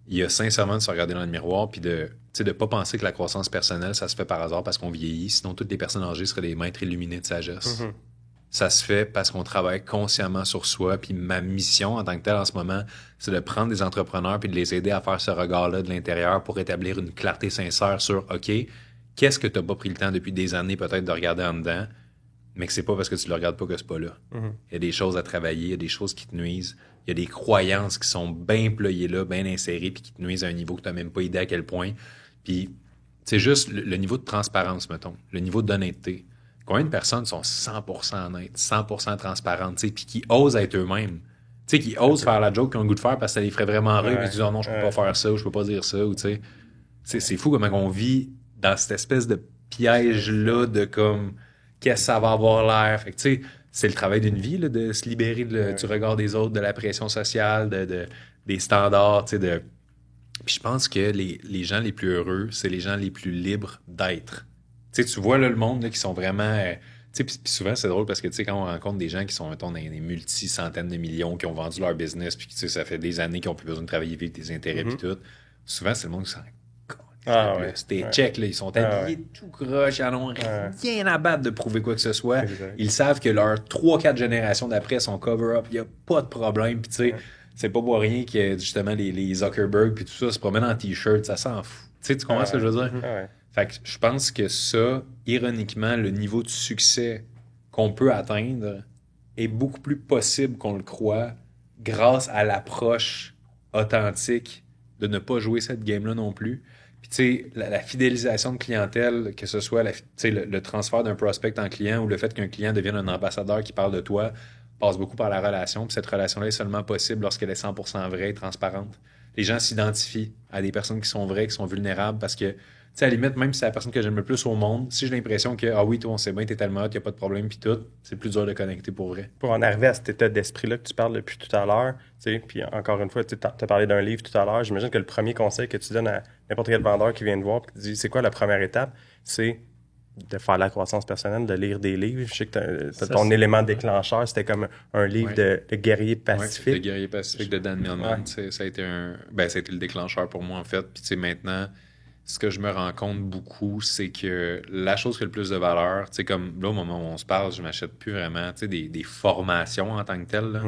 il y a sincèrement de se regarder dans le miroir puis de pas penser que la croissance personnelle, ça se fait par hasard parce qu'on vieillit. Sinon, toutes les personnes âgées seraient des maîtres illuminés de sagesse. Ça se fait parce qu'on travaille consciemment sur soi. Puis ma mission en tant que telle en ce moment, c'est de prendre des entrepreneurs puis de les aider à faire ce regard-là de l'intérieur pour établir une clarté sincère sur OK, qu'est-ce que tu n'as pas pris le temps depuis des années peut-être de regarder en dedans, mais que c'est pas parce que tu le regardes pas que c'est pas là. Il y a des choses à travailler, il y a des choses qui te nuisent, il y a des croyances qui sont bien ployées là, bien insérées, puis qui te nuisent à un niveau que tu n'as même pas idée à quel point. Puis, c'est juste le niveau de transparence, mettons, le niveau d'honnêteté. Combien de personnes sont 100% honnêtes, 100% transparentes, puis qui osent être eux-mêmes, qui osent faire la joke qu'ils ont le goût de faire parce que ça les ferait vraiment rire, puis ils disent « Oh non, je peux pas faire ça » ou « Je peux pas dire ça » ou tu sais. C'est fou comment on vit dans cette espèce de piège-là de comme... qu'est-ce que ça va avoir l'air. Fait que, tu sais, c'est le travail d'une vie, là, de se libérer du regard des autres, de la pression sociale, des standards, tu sais, Puis je pense que les gens les plus heureux, c'est les gens les plus libres d'être. Tu sais, tu vois, là, le monde, là, qui sont vraiment... tu Puis souvent, c'est drôle parce que, tu sais, quand on rencontre des gens qui sont, mettons, dans des multi-centaines de millions, qui ont vendu leur business, puis, tu sais, ça fait des années qu'ils n'ont plus besoin de travailler, vivre des intérêts, puis tout, souvent, c'est le monde qui s'en c'était check, là, ils sont habillés tout croche, ils n'en ont rien à battre de prouver quoi que ce soit. Ils savent que leurs 3-4 générations d'après sont cover-up, il n'y a pas de problème, puis, tu sais, c'est pas pour rien que, justement, les Zuckerberg, puis tout ça, se promènent en T-shirt, ça s'en fout. Tu sais, tu comprends ce que je veux dire? Fait que je pense que ça, ironiquement, le niveau de succès qu'on peut atteindre est beaucoup plus possible qu'on le croit grâce à l'approche authentique de ne pas jouer cette game-là non plus. Puis, tu sais, la fidélisation de clientèle, que ce soit le transfert d'un prospect en client ou le fait qu'un client devienne un ambassadeur qui parle de toi, passe beaucoup par la relation. Puis cette relation-là est seulement possible lorsqu'elle est 100% vraie et transparente. Les gens s'identifient à des personnes qui sont vraies, qui sont vulnérables parce que, tu sais, à la limite, même si c'est la personne que j'aime le plus au monde, si j'ai l'impression que, ah oui, toi, on sait bien, t'es tellement hot, y a pas de problème, puis tout, c'est plus dur de connecter pour vrai. Pour en arriver à cet état d'esprit-là que tu parles depuis tout à l'heure, tu sais, puis encore une fois, tu as parlé d'un livre tout à l'heure, j'imagine que le premier conseil que tu donnes à n'importe quel vendeur qui vient te voir et qui te dit, c'est quoi la première étape? C'est de faire la croissance personnelle, de lire des livres. Je sais que ton élément déclencheur, c'était comme un livre de guerrier pacifique. Le guerrier pacifique de Dan Millman. Ça a été le déclencheur pour moi, en fait. Puis, tu sais, maintenant, ce que je me rends compte beaucoup, c'est que la chose qui a le plus de valeur, tu sais, comme là, au moment où on se parle, je m'achète plus vraiment, tu sais, des formations en tant que telles, là,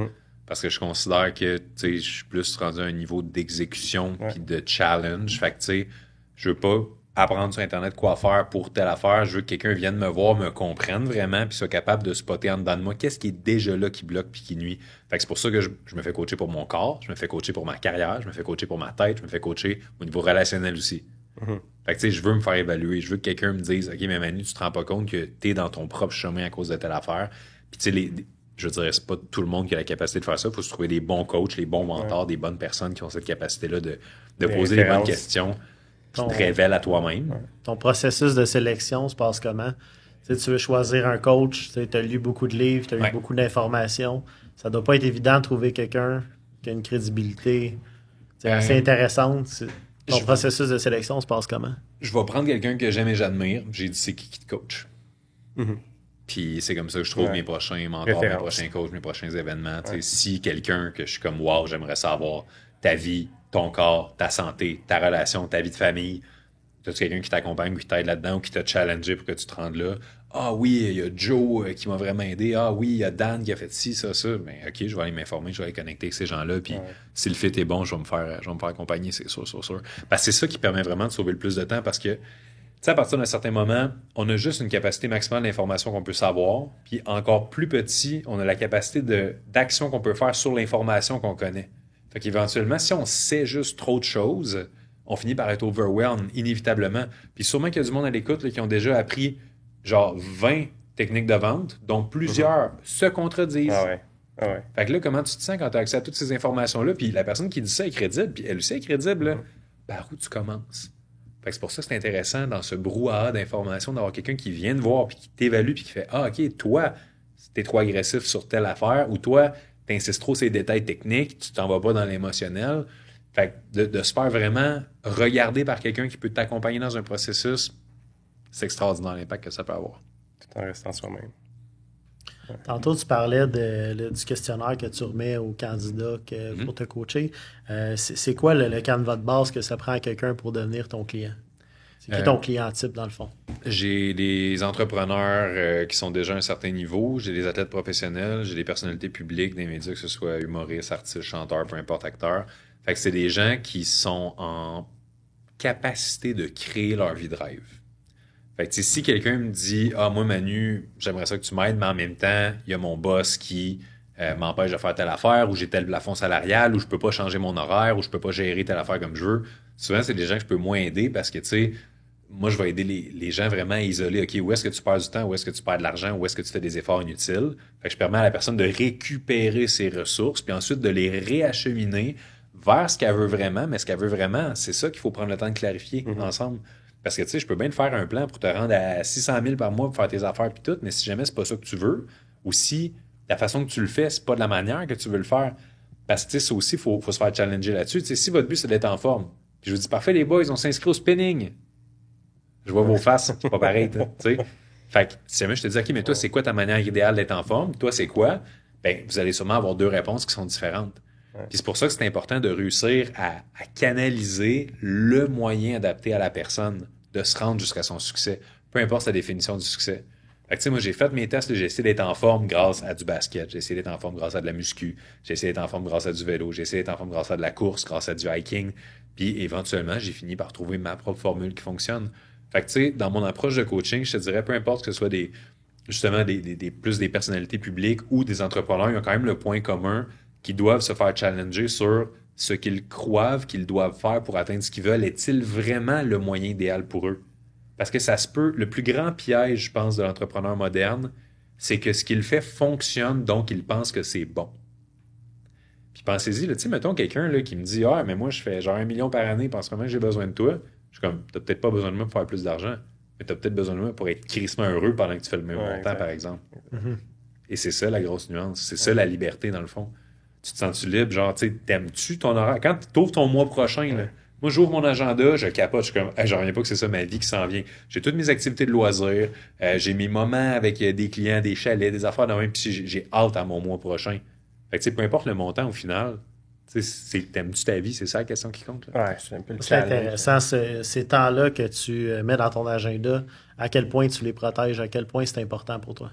parce que je considère que, tu sais, je suis plus rendu à un niveau d'exécution puis de challenge. Fait que, tu sais, je veux pas apprendre sur Internet quoi faire pour telle affaire. Je veux que quelqu'un vienne me voir, me comprenne vraiment, puis soit capable de spotter en dedans de moi qu'est-ce qui est déjà là qui bloque puis qui nuit. Fait que c'est pour ça que je me fais coacher pour mon corps, je me fais coacher pour ma carrière, je me fais coacher pour ma tête, je me fais coacher au niveau relationnel aussi. Fait que tu sais, je veux me faire évaluer, je veux que quelqu'un me dise, OK, mais Manu, tu te rends pas compte que t'es dans ton propre chemin à cause de telle affaire. Puis tu sais, je dirais, c'est pas tout le monde qui a la capacité de faire ça. Il faut se trouver des bons coachs, les bons mentors, des bonnes personnes qui ont cette capacité-là de poser les bonnes questions. Qui te révèle à toi-même. Ton processus de sélection se passe comment? Tu veux choisir un coach, tu as lu beaucoup de livres, tu as eu beaucoup d'informations. Ça doit pas être évident de trouver quelqu'un qui a une crédibilité assez intéressante. Ton processus de sélection se passe comment? Je vais prendre quelqu'un que j'aime et j'admire. J'ai dit, c'est qui te coach? Puis c'est comme ça que je trouve mes prochains mentors, mes prochains coachs, mes prochains événements. Si quelqu'un que je suis comme, wow, j'aimerais savoir ta vie, ton corps, ta santé, ta relation, ta vie de famille. T'as-tu quelqu'un qui t'accompagne ou qui t'aide là-dedans ou qui t'a challengé pour que tu te rendes là? Ah oui, il y a Joe qui m'a vraiment aidé. Ah oui, il y a Dan qui a fait ci, ça. Ben, OK, je vais aller m'informer, je vais aller connecter avec ces gens-là. Puis si le fit est bon, je vais me faire accompagner, c'est sûr. Parce que c'est ça qui permet vraiment de sauver le plus de temps parce que, tu sais, à partir d'un certain moment, on a juste une capacité maximale d'information qu'on peut savoir. Puis encore plus petit, on a la capacité d'action qu'on peut faire sur l'information qu'on connaît. Fait qu'éventuellement, si on sait juste trop de choses, on finit par être overwhelmed, inévitablement. Puis sûrement qu'il y a du monde à l'écoute là, qui ont déjà appris genre 20 techniques de vente, dont plusieurs se contredisent. Fait que là, comment tu te sens quand tu as accès à toutes ces informations-là? Puis la personne qui dit ça est crédible, puis elle aussi est crédible, là. Par où tu commences? Fait que c'est pour ça que c'est intéressant dans ce brouhaha d'informations d'avoir quelqu'un qui vient te voir, puis qui t'évalue, puis qui fait « Ah, OK, toi, t'es trop agressif sur telle affaire, ou toi, t'insistes trop sur les détails techniques, tu t'en vas pas dans l'émotionnel. » Fait que de se faire vraiment regarder par quelqu'un qui peut t'accompagner dans un processus, c'est extraordinaire l'impact que ça peut avoir. Tout en restant soi-même. Tantôt, tu parlais du questionnaire que tu remets aux candidats pour te coacher. C'est quoi le canevas de base que ça prend à quelqu'un pour devenir ton client? C'est qui ton client type, dans le fond? J'ai des entrepreneurs qui sont déjà à un certain niveau. J'ai des athlètes professionnels. J'ai des personnalités publiques des médias, que ce soit humoristes, artistes, chanteurs, peu importe, acteurs. Fait que c'est des gens qui sont en capacité de créer leur vie de rêve. Fait que si quelqu'un me dit « Ah, moi, Manu, j'aimerais ça que tu m'aides, mais en même temps, il y a mon boss qui m'empêche de faire telle affaire, ou j'ai tel plafond salarial, ou je peux pas changer mon horaire, ou je peux pas gérer telle affaire comme je veux. » Souvent, c'est des gens que je peux moins aider parce que, tu sais, moi, je vais aider les gens vraiment à isoler. OK, où est-ce que tu perds du temps? Où est-ce que tu perds de l'argent? Où est-ce que tu fais des efforts inutiles? Fait que je permets à la personne de récupérer ses ressources, puis ensuite de les réacheminer vers ce qu'elle veut vraiment. Mais ce qu'elle veut vraiment, c'est ça qu'il faut prendre le temps de clarifier ensemble. Parce que, tu sais, je peux bien te faire un plan pour te rendre à 600 000 par mois pour faire tes affaires puis tout, mais si jamais c'est pas ça que tu veux, ou si la façon que tu le fais, c'est pas de la manière que tu veux le faire, parce que, tu sais, ça aussi, il faut se faire challenger là-dessus. Tu sais, si votre but, c'est d'être en forme, puis je vous dis, parfait, les boys, on s'inscrit au spinning. Je vois vos faces, c'est pas pareil, tu sais. Fait que si jamais je te dis, OK, mais toi, c'est quoi ta manière idéale d'être en forme? Toi, c'est quoi? Ben, vous allez sûrement avoir 2 réponses qui sont différentes. Ouais. Puis c'est pour ça que c'est important de réussir à canaliser le moyen adapté à la personne de se rendre jusqu'à son succès, peu importe sa définition du succès. Fait que, tu sais, moi, j'ai fait mes tests, là, j'ai essayé d'être en forme grâce à du basket, j'ai essayé d'être en forme grâce à de la muscu, j'ai essayé d'être en forme grâce à du vélo, j'ai essayé d'être en forme grâce à de la course, grâce à du hiking, puis éventuellement, j'ai fini par trouver ma propre formule qui fonctionne. Fait que, tu sais, dans mon approche de coaching, je te dirais, peu importe que ce soit justement plus des personnalités publiques ou des entrepreneurs, ils ont quand même le point commun qu'ils doivent se faire challenger sur ce qu'ils croient qu'ils doivent faire pour atteindre ce qu'ils veulent. Est-il vraiment le moyen idéal pour eux? Parce que ça se peut, le plus grand piège, je pense, de l'entrepreneur moderne, c'est que ce qu'il fait fonctionne, donc il pense que c'est bon. Puis pensez-y, tu sais, mettons quelqu'un là, qui me dit « Ah, mais moi, je fais genre 1 million par année, parce que moi, j'ai besoin de toi. » Je suis comme « T'as peut-être pas besoin de moi pour faire plus d'argent, mais t'as peut-être besoin de moi pour être crissement heureux pendant que tu fais le même montant, par exemple. Et c'est ça la grosse nuance. C'est ça la liberté, dans le fond. Tu te sens-tu libre? Genre, tu sais, t'aimes-tu ton horaire? Quand tu ouvres ton mois prochain, là, moi, j'ouvre mon agenda, je capote, je suis comme, hey, je reviens pas que c'est ça ma vie qui s'en vient. J'ai toutes mes activités de loisirs, j'ai mes moments avec des clients, des chalets, des affaires de même, puis j'ai hâte à mon mois prochain. Fait que, tu sais, peu importe le montant au final, tu sais, t'aimes-tu ta vie? C'est ça la question qui compte. Là. Ouais, c'est un peu le C'est challenge. intéressant, ces temps-là que tu mets dans ton agenda, à quel point tu les protèges, à quel point c'est important pour toi.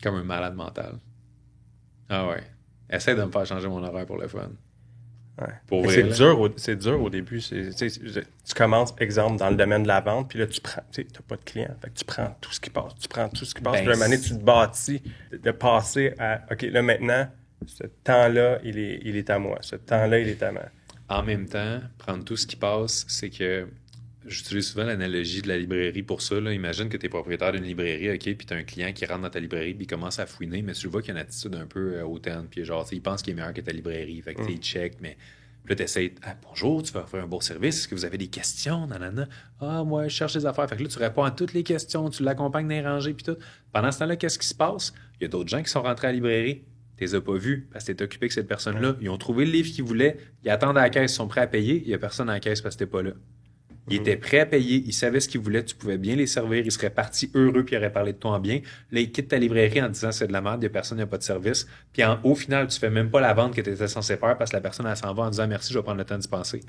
Comme un malade mental. Ah ouais. Essaie de me faire changer mon horaire pour le fun. Ouais. Pour vrai, C'est dur au début. Tu commences, exemple, dans le domaine de la vente, puis là, tu prends, tu n'as pas de clients. Fait que tu prends tout ce qui passe. Tu prends tout ce qui passe. Puis à un moment donné, tu te bâtis de passer à, OK, là, maintenant, ce temps-là, il est à moi. Ce temps-là, il est à moi. En même temps, prendre tout ce qui passe, c'est que j'utilise souvent l'analogie de la librairie pour ça. Là. Imagine que tu es propriétaire d'une librairie, OK, puis tu as un client qui rentre dans ta librairie, puis il commence à fouiner, mais tu le vois qu'il a une attitude un peu hautaine, puis genre, il pense qu'il est meilleur que ta librairie. Fait que il check, mais puis là, tu essaies, bonjour, tu veux offrir un beau service, est-ce que vous avez des questions? Nanana. Ah, moi, je cherche des affaires. Fait que là, tu réponds à toutes les questions, tu l'accompagnes dans les rangées, puis tout. Pendant ce temps-là, qu'est-ce qui se passe? Il y a d'autres gens qui sont rentrés à la librairie. Tu les as pas vus parce que tu es occupé avec cette personne-là. Ils ont trouvé le livre qu'ils voulaient, ils attendent à la caisse, ils sont prêts à payer, il n'y a personne à la caisse parce que tu pas là. Ils étaient prêts à payer, ils savaient ce qu'ils voulaient, tu pouvais bien les servir, ils seraient partis heureux puis ils auraient parlé de toi en bien. Là, ils quittent ta librairie en disant c'est de la merde, il n'y a personne, il n'y a pas de service. Puis au final, tu fais même pas la vente que tu étais censé faire parce que la personne, elle s'en va en disant merci, je vais prendre le temps d'y penser.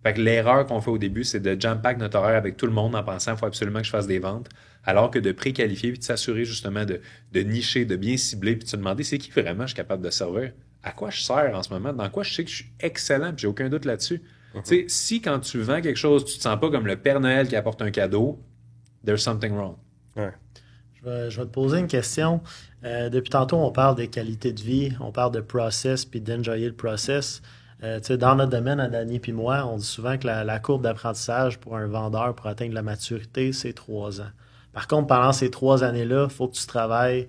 Fait que l'erreur qu'on fait au début, c'est de jam-pack notre horaire avec tout le monde en pensant qu'il faut absolument que je fasse des ventes, alors que de préqualifier puis de s'assurer justement de nicher, de bien cibler puis de se demander c'est qui vraiment je suis capable de servir, à quoi je sers en ce moment, dans quoi je sais que je suis excellent puis j'ai aucun doute là-dessus. Tu sais, si quand tu vends quelque chose, tu te sens pas comme le Père Noël qui apporte un cadeau, there's something wrong. Ouais. Je vais te poser une question. Depuis tantôt, on parle de qualité de vie, on parle de process puis d'enjoyer le process. Dans notre domaine, à Danny puis moi, on dit souvent que la courbe d'apprentissage pour un vendeur pour atteindre la maturité, c'est 3 ans. Par contre, pendant ces 3 années-là, il faut que tu travailles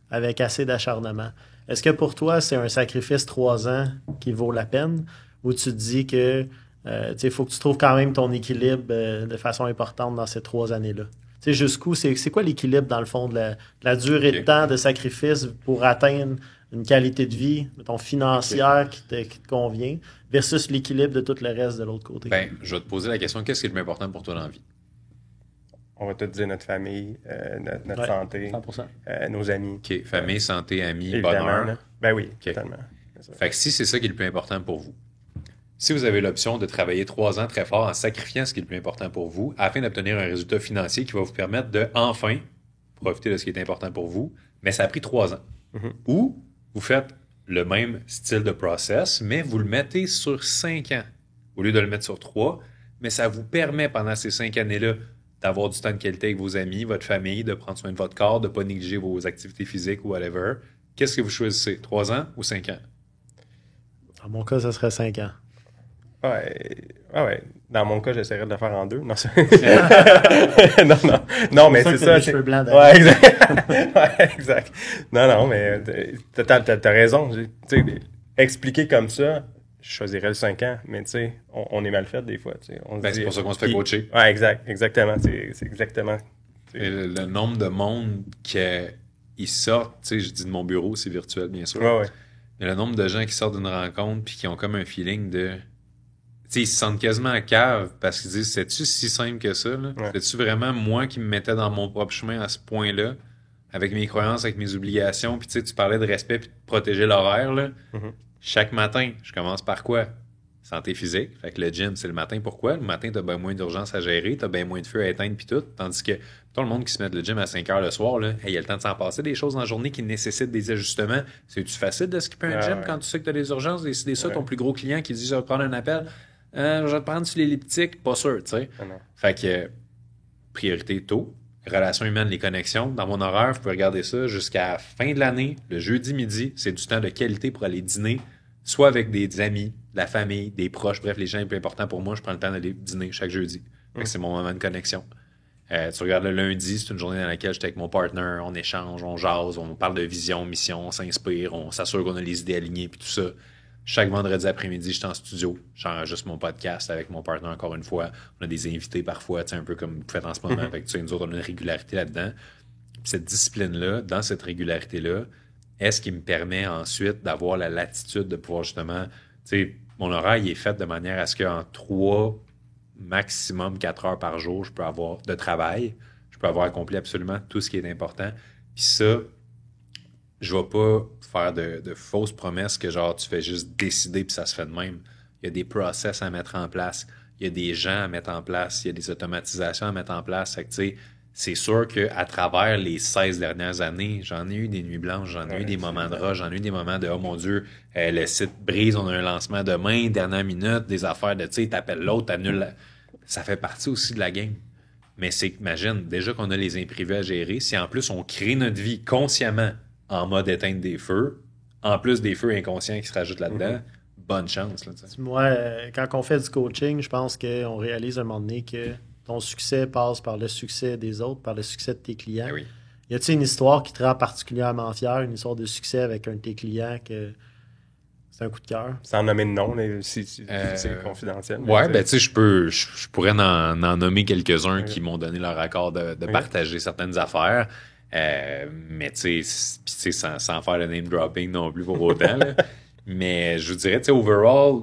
avec assez d'acharnement. Est-ce que pour toi, c'est un sacrifice 3 ans qui vaut la peine ou tu te dis que il faut que tu trouves quand même ton équilibre de façon importante dans ces 3 années-là? Jusqu'où, c'est quoi l'équilibre dans le fond de la durée de temps de sacrifice pour atteindre une qualité de vie, mettons, financière qui te convient, versus l'équilibre de tout le reste de l'autre côté? Ben, je vais te poser la question, qu'est-ce qui est le plus important pour toi dans la vie? On va te dire notre famille, notre santé, 100%. Nos amis. OK, famille, santé, amis, Évidemment, bonheur. là. Ben oui, Okay. totalement. Fait que si c'est ça qui est le plus important pour vous, si vous avez l'option de travailler 3 ans très fort en sacrifiant ce qui est le plus important pour vous, afin d'obtenir un résultat financier qui va vous permettre de, enfin, profiter de ce qui est important pour vous, mais ça a pris 3 ans. Ou vous faites le même style de process, mais vous le mettez sur 5 ans, au lieu de le mettre sur 3, mais ça vous permet pendant ces 5 années-là d'avoir du temps de qualité avec vos amis, votre famille, de prendre soin de votre corps, de ne pas négliger vos activités physiques ou whatever. Qu'est-ce que vous choisissez, 3 ans ou 5 ans? Dans mon cas, ça serait 5 ans. Ouais. Dans mon cas, j'essaierais de le faire en 2. Non, non, mais c'est ça. Les cheveux blancs ouais, exact. Ouais, exact. Non, mais t'as raison. Expliquer comme ça, je choisirais le 5 ans, mais tu sais, on est mal fait des fois. C'est pour ça qu'on se fait coacher. Ouais, exactement. C'est exactement. Et le nombre de monde qui sortent, tu sais, je dis de mon bureau, c'est virtuel, bien sûr. Ouais. Mais le nombre de gens qui sortent d'une rencontre puis qui ont comme un feeling de... Tu ils se sentent quasiment à cave parce qu'ils disent, c'est-tu si simple que ça, là? Ouais. C'est-tu vraiment moi qui me mettais dans mon propre chemin à ce point-là, avec mes croyances, avec mes obligations, puis tu parlais de respect puis de protéger l'horaire, là. Mhm. Chaque matin, je commence par quoi? Santé physique. Fait que le gym, c'est le matin. Pourquoi? Le matin, t'as bien moins d'urgence à gérer, t'as bien moins de feu à éteindre puis tout. Tandis que tout le monde qui se met le gym à 5 heures le soir, là, il y a le temps de s'en passer des choses dans la journée qui nécessitent des ajustements. C'est-tu facile de skipper un gym quand tu sais que t'as des urgences? C'est ça, ton plus gros client qui dit, je vais te prendre un appel. Je vais te prendre sur l'elliptique. Pas sûr, tu sais. Fait que, priorité tôt. Relations humaines, les connexions. Dans mon horaire, vous pouvez regarder ça jusqu'à la fin de l'année, le jeudi midi, c'est du temps de qualité pour aller dîner, soit avec des amis, de la famille, des proches, bref, les gens les plus importants pour moi, je prends le temps d'aller dîner chaque jeudi. Fait que c'est mon moment de connexion. Tu regardes le lundi, c'est une journée dans laquelle j'étais avec mon partner, on échange, on jase, on parle de vision, mission, on s'inspire, on s'assure qu'on a les idées alignées, puis tout ça. Chaque vendredi après-midi, je suis en studio, j'enregistre mon podcast avec mon partner encore une fois. On a des invités parfois, un peu comme vous faites en ce moment. Fait que, nous autres, on a une régularité là-dedans. Puis cette discipline-là, dans cette régularité-là, est-ce qui me permet ensuite d'avoir la latitude de pouvoir justement... mon horaire il est fait de manière à ce qu'en 3, maximum 4 heures par jour, je peux avoir de travail. Je peux avoir accompli absolument tout ce qui est important. Puis ça, je vais pas faire de fausses promesses que genre tu fais juste décider puis ça se fait de même. Il y a des process à mettre en place. Il y a des gens à mettre en place. Il y a des automatisations à mettre en place. Fait que, tu sais, c'est sûr qu'à travers les 16 dernières années, j'en ai eu des nuits blanches, j'en ai eu des moments de rush, j'en ai eu des moments de « Oh mon Dieu, le site brise, on a un lancement demain, dernière minute, des affaires de, tu sais, t'appelles l'autre, t'annules. » Ça fait partie aussi de la game. Mais c'est, imagine, déjà qu'on a les imprévus à gérer, si en plus on crée notre vie consciemment en mode éteindre des feux, en plus des feux inconscients qui se rajoutent là-dedans, bonne chance. Là, moi, quand on fait du coaching, je pense qu'on réalise à un moment donné que ton succès passe par le succès des autres, par le succès de tes clients. Ben oui. Y a-t-il une histoire qui te rend particulièrement fier, une histoire de succès avec un de tes clients que c'est un coup de cœur? Sans nommer de nom, si c'est confidentiel. Ouais, ben tu sais, je pourrais en nommer quelques-uns qui m'ont donné leur accord de partager certaines affaires. Mais tu sais, sans faire le name dropping non plus pour autant. Là. Mais je vous dirais, tu sais, overall,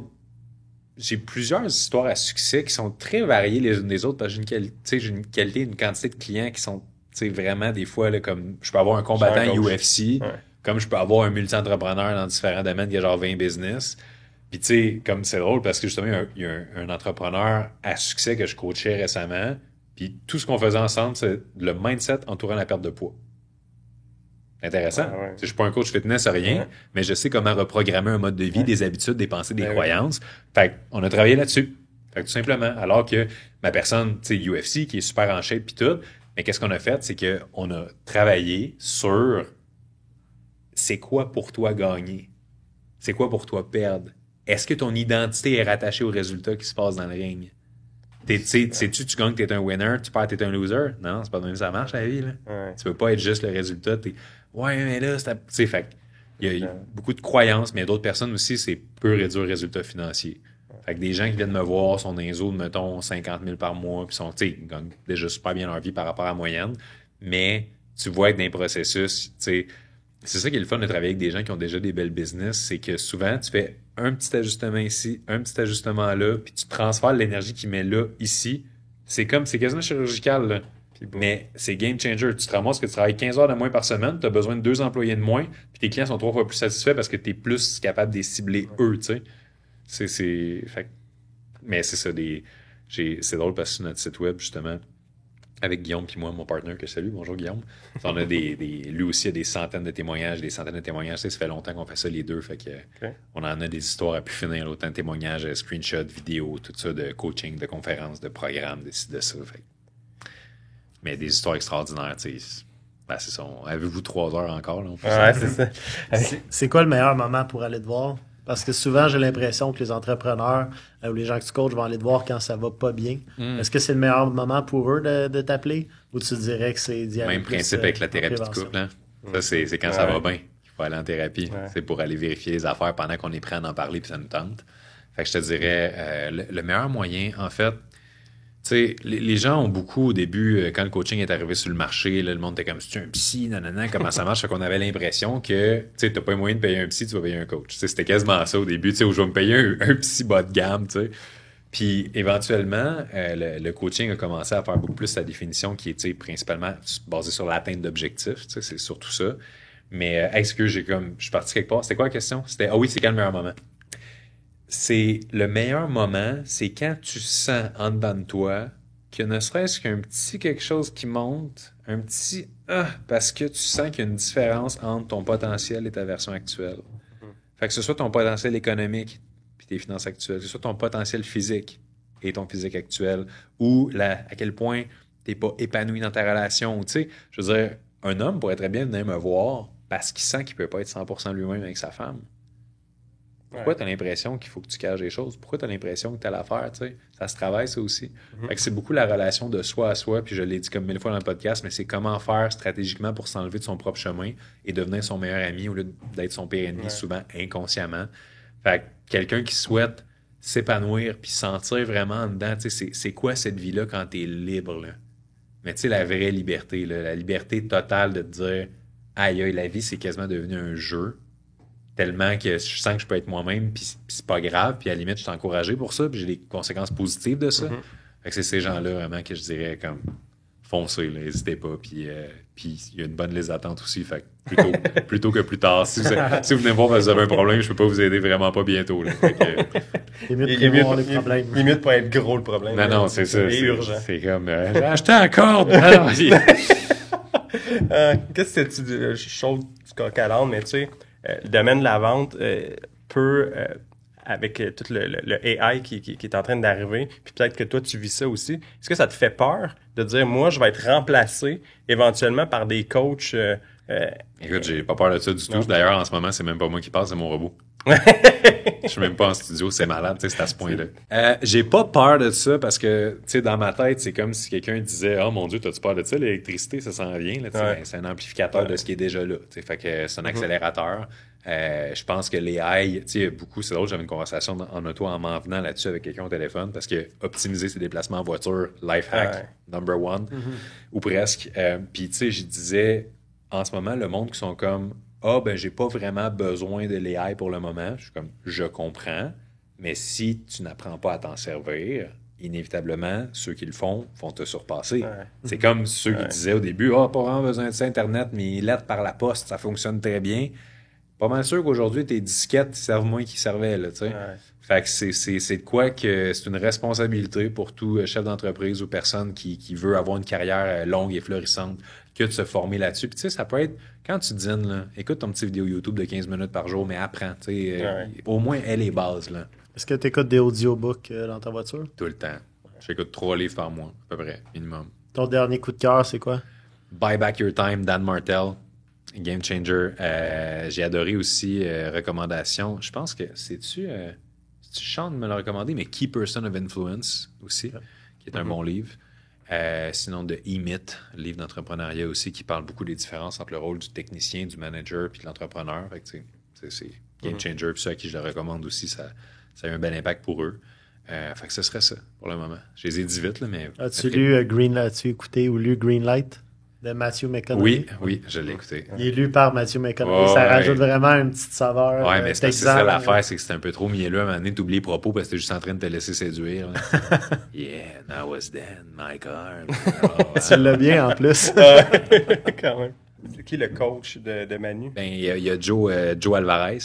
j'ai plusieurs histoires à succès qui sont très variées les unes des autres parce que j'ai une qualité, une quantité de clients qui sont, tu sais, vraiment des fois, là, comme je peux avoir un combattant UFC, comme je peux avoir un multi-entrepreneur dans différents domaines qui a genre 20 business. Puis tu sais, comme c'est drôle parce que justement, il y a un entrepreneur à succès que je coachais récemment. Puis tout ce qu'on faisait ensemble, c'est le mindset entourant la perte de poids. Intéressant. Je suis pas un coach fitness, rien, mais je sais comment reprogrammer un mode de vie, des habitudes, des pensées, des croyances. Fait qu'on a travaillé là-dessus. Fait que tout simplement, alors que ma personne, tu sais, UFC, qui est super en shape puis tout, mais qu'est-ce qu'on a fait? C'est qu'on a travaillé sur c'est quoi pour toi gagner? C'est quoi pour toi perdre? Est-ce que ton identité est rattachée aux résultats qui se passent dans le ring? Sais-tu, tu gagnes, t'es un winner, tu perds, t'es un loser? Non, c'est pas de même ça marche, la vie, là. Tu peux pas être juste le résultat. Ouais, mais là, c'est... Tu sais, fait il y a beaucoup de croyances, mais d'autres personnes aussi, c'est peu réduire le résultat financier. Fait que des gens qui viennent me voir sont dans les eaux de, mettons, 50 000 par mois, puis ils gagnent déjà super bien leur vie par rapport à la moyenne. Mais tu vois que dans les processus, tu sais, c'est ça qui est le fun de travailler avec des gens qui ont déjà des belles business, c'est que souvent, tu fais un petit ajustement ici, un petit ajustement là, puis tu transfères l'énergie qu'il met là, ici. C'est quasiment chirurgical, là. Mais c'est game changer. Tu te ramasses que tu travailles 15 heures de moins par semaine, tu as besoin de 2 employés de moins, puis tes clients sont 3 fois plus satisfaits parce que tu es plus capable de les cibler eux, tu sais. Mais c'est ça, c'est drôle parce que sur notre site web, justement, avec Guillaume puis moi, mon partenaire que je salue, bonjour Guillaume, on a lui aussi a des centaines de témoignages, ça fait longtemps qu'on fait ça les deux, fait que on en a des histoires à plus finir, autant de témoignages, screenshots, vidéos, tout ça, de coaching, de conférences, de programmes, de ça, fait. Mais des histoires extraordinaires, tu sais. Ben, c'est ça. Avez-vous 3 heures encore? Là, c'est ça. C'est quoi le meilleur moment pour aller te voir? Parce que souvent, j'ai l'impression que les entrepreneurs ou les gens que tu coaches vont aller te voir quand ça va pas bien. Est-ce que c'est le meilleur moment pour eux de t'appeler? Ou tu dirais que c'est d'y aller Même principe avec la thérapie de couple. Hein? Ça, c'est quand ça va bien. Il faut aller en thérapie. C'est pour aller vérifier les affaires pendant qu'on est prêt à en parler puis ça nous tente. Fait que je te dirais, le meilleur moyen, en fait, tu sais, les gens ont beaucoup au début, quand le coaching est arrivé sur le marché, là, le monde était comme si tu es un psy, nanana, comment ça marche? Fait qu'on avait l'impression que tu sais, t'as pas moyen de payer un psy, tu vas payer un coach. Tu sais, c'était quasiment ça au début, tu sais, où je vais me payer un psy bas de gamme, tu sais. Puis éventuellement, le coaching a commencé à faire beaucoup plus sa définition qui est principalement basée sur l'atteinte d'objectifs. C'est surtout ça. Mais est-ce que je suis parti quelque part? C'était quoi la question? C'était, oui, c'est quand le meilleur moment? C'est le meilleur moment, c'est quand tu sens en dedans de toi que ne serait-ce qu'un petit quelque chose qui monte, un petit parce que tu sens qu'il y a une différence entre ton potentiel et ta version actuelle. Fait que ce soit ton potentiel économique puis tes finances actuelles, que ce soit ton potentiel physique et ton physique actuel, ou à quel point t'es pas épanoui dans ta relation. Tu sais, je veux dire, un homme pourrait très bien venir me voir parce qu'il sent qu'il peut pas être 100% lui-même avec sa femme. Pourquoi tu as l'impression qu'il faut que tu caches des choses? Pourquoi tu as l'impression que tu as l'affaire? Tu sais? Ça se travaille, ça aussi. Fait que c'est beaucoup la relation de soi à soi, puis je l'ai dit comme 1000 fois dans le podcast, mais c'est comment faire stratégiquement pour s'enlever de son propre chemin et devenir son meilleur ami au lieu d'être son pire ennemi, souvent inconsciemment. Fait que quelqu'un qui souhaite s'épanouir puis sentir vraiment en dedans, tu sais, c'est quoi cette vie-là quand tu es libre, là? Mais tu sais, la vraie liberté, là, la liberté totale de te dire « Aïe, la vie, c'est quasiment devenu un jeu. » Tellement que je sens que je peux être moi-même, puis c'est pas grave, puis à la limite, je suis encouragé pour ça, puis j'ai des conséquences positives de ça. Fait que c'est ces gens-là, vraiment, que je dirais comme foncez, là, n'hésitez pas, puis il y a une bonne liste d'attente aussi, fait que plutôt que plus tard. Si vous venez me voir parce que vous avez un problème, je peux pas vous aider vraiment pas bientôt. Là. Il est mieux de prévoir les problèmes. Il est mieux de pas être gros le problème. Non, c'est ça. C'est urgent. C'est comme, j'ai acheté un corde! Qu'est-ce que tu dis? Je saute du coq à l'âne, mais tu sais, le domaine de la vente peut, avec tout le AI qui est en train d'arriver, puis peut-être que toi, tu vis ça aussi. Est-ce que ça te fait peur de dire, moi, je vais être remplacé éventuellement par des coachs? Écoute, j'ai pas peur de ça du tout. D'ailleurs, en ce moment, c'est même pas moi qui parle, c'est mon robot. Je suis même pas en studio, c'est malade, c'est à ce point-là. J'ai pas peur de ça parce que, tu sais, dans ma tête, c'est comme si quelqu'un disait « Oh mon Dieu, t'as-tu peur de ça? L'électricité, ça s'en vient. » Ben, c'est un amplificateur de ce qui est déjà là. Fait que c'est un accélérateur. Je pense que les AI, tu sais, beaucoup, c'est drôle, j'avais une conversation en auto en m'en venant là-dessus avec quelqu'un au téléphone parce que optimiser ses déplacements en voiture, life hack, number one, ou presque. Puis, tu sais, je disais, en ce moment, le monde qui sont comme j'ai pas vraiment besoin de l'AI pour le moment. Je suis comme, je comprends, mais si tu n'apprends pas à t'en servir, inévitablement, ceux qui le font te surpasser. C'est comme ceux qui disaient au début, pas vraiment besoin de ça, Internet, mais lettres par la poste, ça fonctionne très bien. Pas mal sûr qu'aujourd'hui, tes disquettes servent moins qu'ils servaient, là, tu sais. Fait que c'est de quoi que c'est une responsabilité pour tout chef d'entreprise ou personne qui veut avoir une carrière longue et florissante que de se former là-dessus. Puis tu sais, ça peut être, quand tu dînes, là, écoute ton petit vidéo YouTube de 15 minutes par jour, mais apprends, tu sais, au moins aie les bases, là. Est-ce que tu écoutes des audiobooks dans ta voiture? Tout le temps. J'écoute 3 livres par mois, à peu près, minimum. Ton dernier coup de cœur, c'est quoi? Buy Back Your Time, Dan Martell. Game Changer. J'ai adoré aussi recommandation. Je pense que c'est-tu Sean me l'a recommandé, mais Key Person of Influence aussi, qui est un bon livre. Sinon de E-Myth, livre d'entrepreneuriat aussi, qui parle beaucoup des différences entre le rôle du technicien, du manager puis de l'entrepreneur. Fait que c'est Game Changer, puis ça à qui je le recommande aussi, ça a eu un bel impact pour eux. Fait que ce serait ça pour le moment. Je les ai dit vite, là, mais... As-tu as-tu écouté ou lu Greenlight? De Matthew McConaughey. Oui, je l'ai écouté. Il est lu par Matthew McConaughey. Ça rajoute vraiment une petite saveur. Ouais, mais c'est ça l'affaire, c'est que c'était un peu trop mielleux à un moment donné d'oublier les propos parce que t'es juste en train de te laisser séduire. Yeah, and I was then, my car. Tu l'as bien en plus. Quand même. C'est qui le coach de Manu? Ben, il y a Joe Alvarez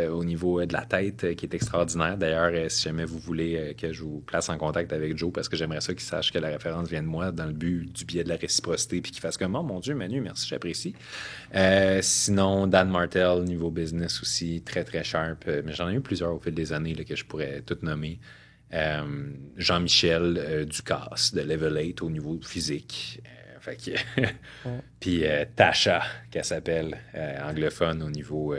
au niveau de la tête qui est extraordinaire. D'ailleurs, si jamais vous voulez que je vous place en contact avec Joe, parce que j'aimerais ça qu'il sache que la référence vient de moi dans le but du biais de la réciprocité, puis qu'il fasse comme « Oh mon Dieu, Manu, merci, j'apprécie. » Sinon, Dan Martell, niveau business aussi, très très sharp. Mais j'en ai eu plusieurs au fil des années là, que je pourrais tout nommer. Jean-Michel Ducasse de Level 8 au niveau physique. Fait que puis Tasha, qu'elle s'appelle, anglophone au niveau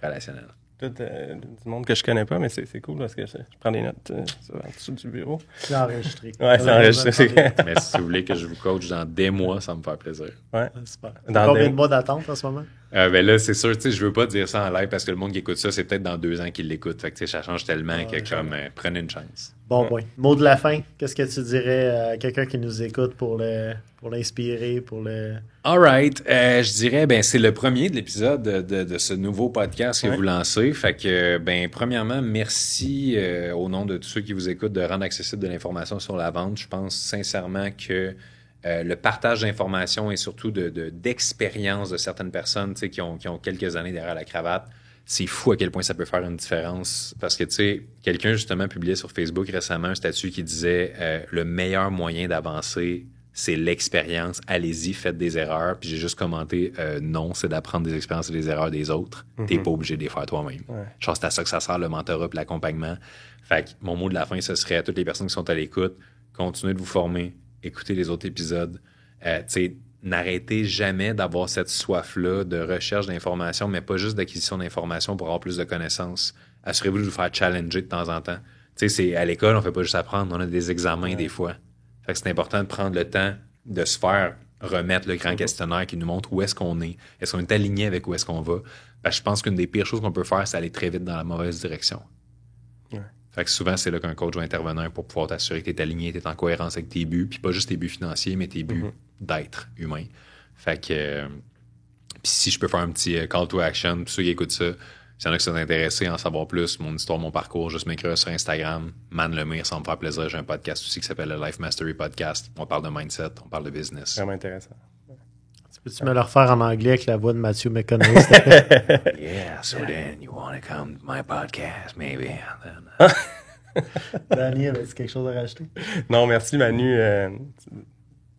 relationnel. Tout du monde que je connais pas, mais c'est cool parce que je prends des notes en dessous du bureau. C'est enregistré. Ouais, c'est enregistré. Mais si vous voulez que je vous coach dans des mois, ça me fait plaisir. Ouais, super. Combien de mois d'attente en ce moment? Ben là, c'est sûr, tu sais, je veux pas dire ça en live parce que le monde qui écoute ça, c'est peut-être dans 2 ans qu'il l'écoute. Fait que tu sais, ça change tellement que comme prenez une chance. Bon point. Mot de la fin, qu'est-ce que tu dirais à quelqu'un qui nous écoute pour l'inspirer, pour le... All right. Je dirais, c'est le premier de l'épisode de ce nouveau podcast que vous lancez. Fait que, premièrement, merci au nom de tous ceux qui vous écoutent de rendre accessible de l'information sur la vente. Je pense sincèrement que le partage d'informations et surtout d'expérience de certaines personnes qui ont quelques années derrière la cravate, c'est fou à quel point ça peut faire une différence. Parce que, quelqu'un justement publiait sur Facebook récemment un statut qui disait le meilleur moyen d'avancer, c'est l'expérience. Allez-y, faites des erreurs. Puis j'ai juste commenté non, c'est d'apprendre des expériences et des erreurs des autres. T'es pas obligé de les faire toi-même. Ouais. Je pense que c'est à ça que ça sert le mentorat et l'accompagnement. Fait que mon mot de la fin, ce serait à toutes les personnes qui sont à l'écoute, continuez de vous former, écoutez les autres épisodes. N'arrêtez jamais d'avoir cette soif-là de recherche d'informations, mais pas juste d'acquisition d'informations pour avoir plus de connaissances. Assurez-vous de vous faire challenger de temps en temps. À l'école, on fait pas juste apprendre, on a des examens des fois. Fait que c'est important de prendre le temps de se faire remettre le grand questionnaire qui nous montre où est-ce qu'on est. Est-ce qu'on est aligné avec où est-ce qu'on va? Je pense qu'une des pires choses qu'on peut faire, c'est aller très vite dans la mauvaise direction. Ouais. Fait que souvent, c'est là qu'un coach va intervenir pour pouvoir t'assurer que tu es aligné, tu es en cohérence avec tes buts, puis pas juste tes buts financiers, mais tes buts d'être humain. Fait que puis si je peux faire un petit call to action, pour ceux qui écoutent ça, s'il y en a qui sont intéressés à en savoir plus, mon histoire, mon parcours, juste m'écrire sur Instagram, Man Lemire, ça va me faire plaisir. J'ai un podcast aussi qui s'appelle le Life Mastery Podcast. On parle de mindset, on parle de business. Vraiment intéressant. Peux-tu me le refaire en anglais avec la voix de Matthew McConaughey? Yeah, so then you want to come to my podcast, maybe. Danny, avais-tu quelque chose à rajouter? Non, merci Manu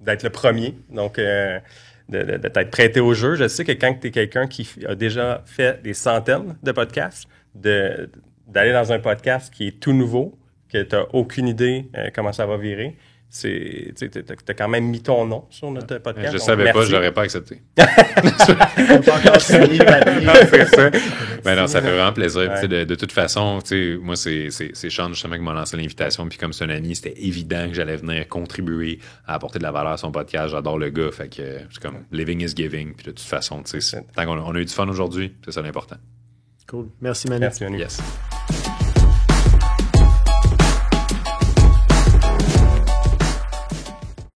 d'être le premier. Donc, de t'être prêté au jeu. Je sais que quand tu es quelqu'un qui a déjà fait des centaines de podcasts, d'aller dans un podcast qui est tout nouveau, que tu n'as aucune idée comment ça va virer, tu as quand même mis ton nom sur notre podcast. Je savais pas, je l'aurais pas accepté. C'est ça. Mais non, ça fait vraiment plaisir. Ouais. De toute façon, moi, c'est Sean justement qui m'a lancé l'invitation. Puis comme c'est un ami, c'était évident que j'allais venir contribuer à apporter de la valeur à son podcast. J'adore le gars. Fait que c'est comme living is giving. Puis de toute façon, tant qu'on a eu du fun aujourd'hui, c'est ça l'important. Cool. Merci Manu. Merci Manu. Yes.